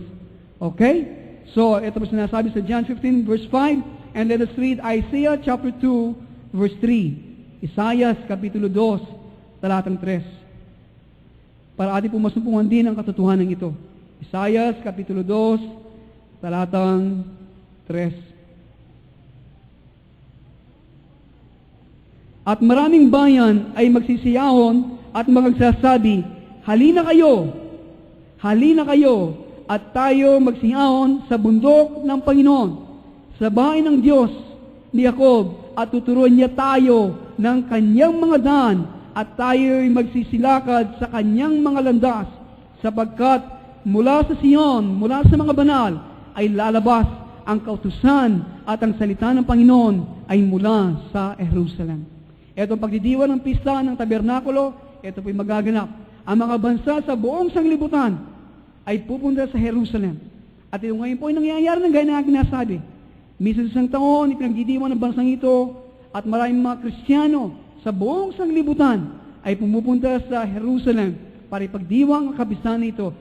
Okay? So, ito po sinasabi sa John 15 verse 5, and let us read Isaiah chapter 2 verse 3. Isaiah kapitulo 2, talatang 3. Para ating po masumpungan din ang katotohanan ito. Isaiah kapitulo 2, talatang 3. At maraming bayan ay magsisiyahon at magsasabi, halina kayo, at tayo magsiyahon sa bundok ng Panginoon, sa bahay ng Diyos ni Jacob, at tuturuan niya tayo ng kanyang mga daan, at tayo'y magsisilakad sa kanyang mga landas, sapagkat mula sa Sion, mula sa mga banal, ay lalabas ang kautusan at ang salita ng Panginoon ay mula sa Jerusalem. Itong pagdidiwan ng pista ng tabernakulo, ito po'y magaganap. Ang mga bansa sa buong sanglibutan ay pupunta sa Jerusalem. At ito ngayon po ay nangyayari ng gaya na aking nasabi. Minsan sa isang taon, ipinagdidiwan ng bansang ito at maraming mga Kristiyano sa buong sanglibutan ay pumupunta sa Jerusalem para ipagdiwang ang kapistahan nito.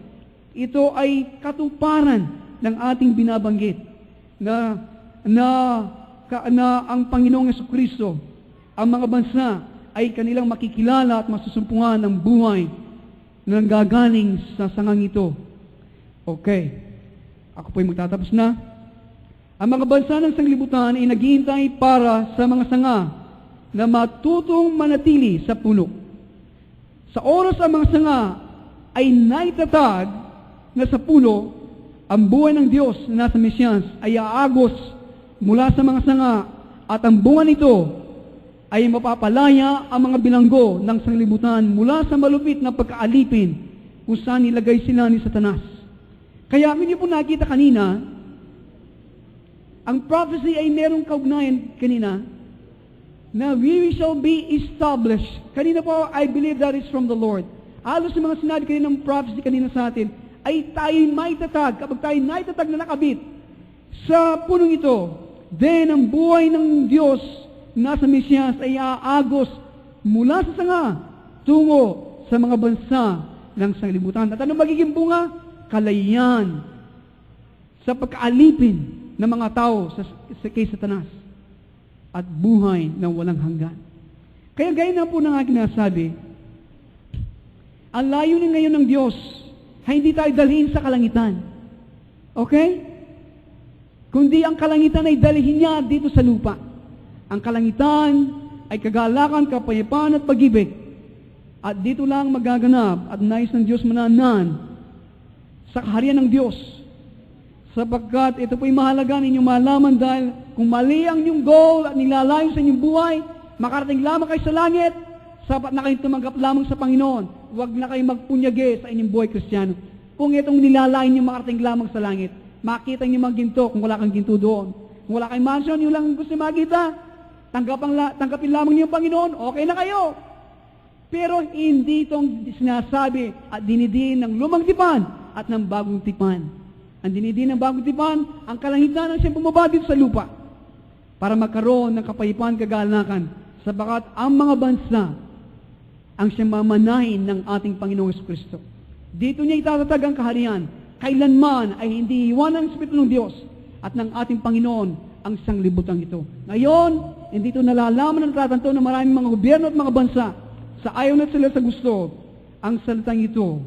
Ito ay katuparan ng ating binabanggit na ang Panginoong Jesucristo, ang mga bansa ay kanilang makikilala at masusumpungan ng buhay na nanggagaling sa sangang ito. Okay. Ako po'y magtatapos na. Ang mga bansa ng sanglibutan ay naghihintay para sa mga sanga na matutong manatili sa puno. Sa oras ang mga sanga ay naitatag na sa puno, ang buhay ng Diyos na nasa Mesiyas ay aagos mula sa mga sanga at ang bunga nito ay mapapalaya ang mga bilanggo ng sanglibutan mula sa malupit na pagkaalipin kung saan nilagay sila ni Satanas. Kaya hindi po nakita kanina, ang prophecy ay merong kaugnayan kanina na we shall be established. Kanina po, I believe that is from the Lord. Halos yung mga sinabi kanina ng prophecy kanina sa atin, ay tayo'y maitatag. Kapag tayo'y maitatag na nakabit sa punong ito, then ang buhay ng Diyos nasa Mesiyas ay aagos mula sa sanga tungo sa mga bansa ng sanglibutan. At ano magiging bunga? Kalayan sa pagkaalipin ng mga tao kay Satanas at buhay na walang hanggan. Kaya gaya na po ng aking nasabi, ang layunin ngayon ng Diyos ay hindi tayo dalhin sa kalangitan. Okay? kundi ang kalangitan ay dalhin niya dito sa lupa. Ang kalangitan ay kagalakan, kapayapaan at pag-ibig. At dito lang magaganap at nais ng Diyos mananan sa kaharian ng Diyos. Sapagkat ito po'y mahalaga ninyong malaman dahil kung mali ang inyong goal at nilalayo sa inyong buhay, makarating lamang kayo sa langit, sapat na kayong tumanggap lamang sa Panginoon. Huwag na kayong magpunyagi sa inyong buhay Kristiyano. Kung itong nilalayo niyo makarating lamang sa langit, makita niyo mga ginto kung wala kang ginto doon. Kung wala kayong mansion, yun lang gusto makita. Tanggapin lamang niyo ang Panginoon, okay na kayo. Pero hindi itong sinasabi at dinidiin ng lumang tipan at ng bagong tipan. Ang dinidiin ng bagong tipan, ang kalangitan ang siyang bumaba dito sa lupa para magkaroon ng kapayapaan, kagalakan, sapagat ang mga bansa ang siyang mamanahin ng ating Panginoong Jesucristo. Dito niya itatatag ang kaharian. Kailanman ay hindi iwan ng Espiritu ng Diyos at ng ating Panginoon ang sanglibutang ito. Ngayon, hindi ito nalalaman ng tratanto ng maraming mga gobyerno at mga bansa sa ayaw na sila sa gusto. Ang salitang ito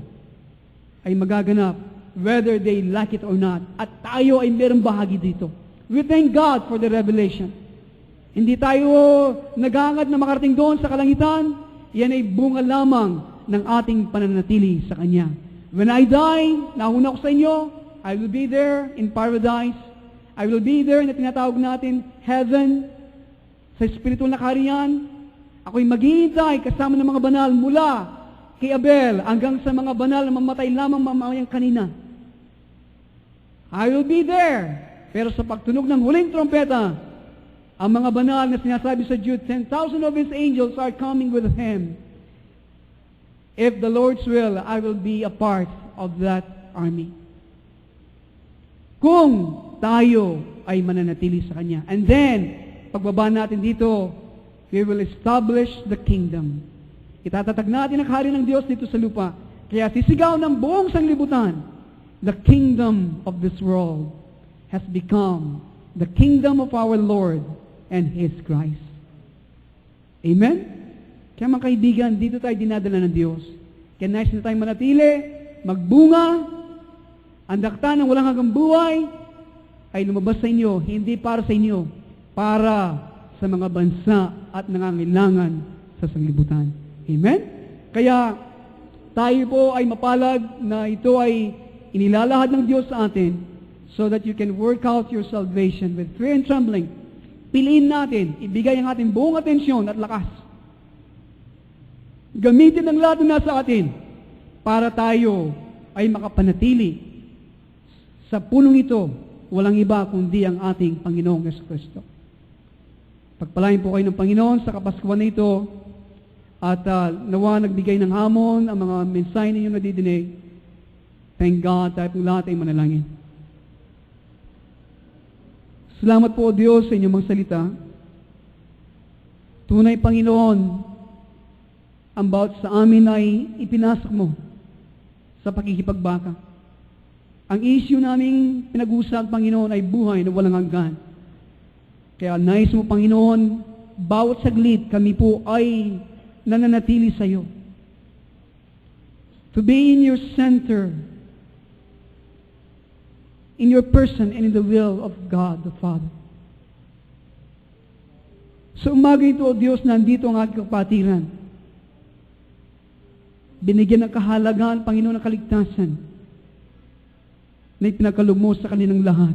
ay magaganap whether they like it or not. At tayo ay mayroong bahagi dito. We thank God for the revelation. Hindi tayo nagangad na makarating doon sa kalangitan. Yan ay bunga lamang ng ating pananatili sa Kanya. When I die, nahuna ko sa inyo, I will be there in paradise. I will be there na tinatawag natin heaven, sa spiritual na kaharian. Ako'y maghihintay kasama ng mga banal mula kay Abel hanggang sa mga banal na mamatay lamang mamayang kanina. I will be there. Pero sa pagtunog ng huling trompeta, ang mga banal na sinasabi sa Jude, 10,000 of His angels are coming with Him. If the Lord's will, I will be a part of that army. Kung tayo ay mananatili sa Kanya. And then, pagbaba natin dito, we will establish the kingdom. Itatatag natin ang hari ng Diyos dito sa lupa. Kaya sisigaw ng buong sanglibutan, the kingdom of this world has become the kingdom of our Lord and His Christ. Amen? Kaya mga kaibigan, dito tayo dinadala ng Diyos. Kaya nais na tayong manatili, magbunga, ang dakta ng walang hanggang buhay ay lumabas sa inyo, hindi para sa inyo, para sa mga bansa at nangangailangan sa sanglibutan. Amen? Kaya tayo po ay mapalad na ito ay inilalahad ng Diyos sa atin so that you can work out your salvation with fear and trembling. Piliin natin, ibigay ang ating buong atensyon at lakas. Gamitin ang lahat na nasa atin para tayo ay makapanatili sa punong ito, walang iba kundi ang ating Panginoong Jesucristo. Pagpalain po kayo ng Panginoon sa Kapaskuhan na ito at nawa nagbigay ng hamon ang mga mensahe ninyo na didinig. Thank God, tayo po lahat ay manalangin. Salamat po, Diyos, sa inyong mga salita. Tunay, Panginoon, ang bawat sa amin ay ipinasok mo sa pakikipagbaka. Ang issue naming pinag-usap, Panginoon, ay buhay na walang hanggan. Kaya nais mo, Panginoon, bawat saglit kami po ay nananatili sa iyo. To be in your center, in your person and in the will of God the Father. Sa umaga ito, O Diyos, nandito ang aking kapatiran. Binigyan ng kahalagaan, Panginoon, ng kaligtasan na ipinakalugmos sa kanilang lahat.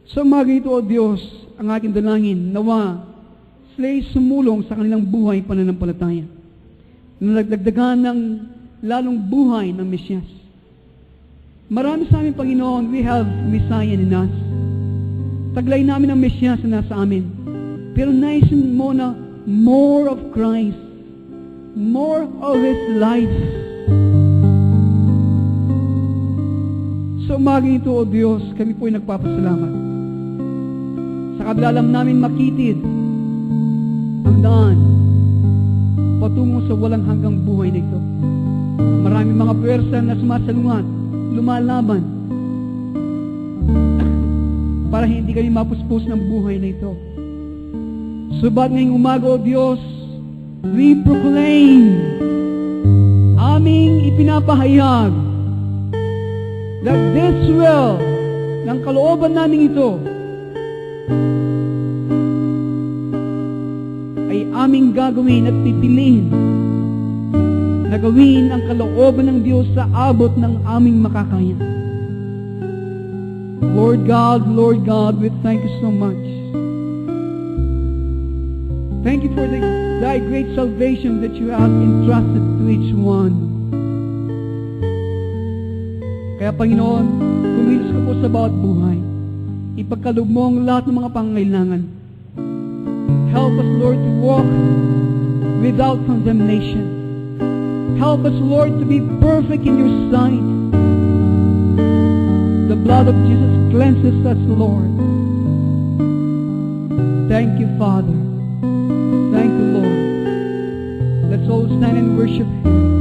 Sa umaga ito, O Diyos, ang aking dalangin, nawa sila'y sumulong sa kanilang buhay pananampalataya. Nalagdagdagan ng lalong buhay ng Mesyas. Marami sa amin, Panginoon, we have Messiah in us. Taglay namin ang Mesyas na nasa amin. Pero naisin mo na more of Christ, more of His life. Sa umaga ito, O Diyos, kami po ay nagpapasalamat. Sa kabila lang namin makitid ang daan patungo sa walang hanggang buhay na ito. Maraming mga pwersa na sumasalungat, lumalaban para hindi kami mapuspos ng buhay na ito. Subat ngayong umaga, O Diyos, we proclaim, aming ipinapahayag that this will ng kalooban namin ito ay aming gagawin at pipiliin na gawin ang kalooban ng Diyos sa abot ng aming makakaya. Lord God, we thank you so much. Thank you for thy great salvation that you have entrusted to each one. Kaya Panginoon, kumilos ka po sa bawat buhay. Ipagkaloob mo ang lahat ng mga pangangailangan. Help us, Lord, to walk without condemnation. Help us, Lord, to be perfect in your sight. The blood of Jesus cleanses us, Lord. Thank you, Father. Thank you, Lord. Let's all stand and worship Him.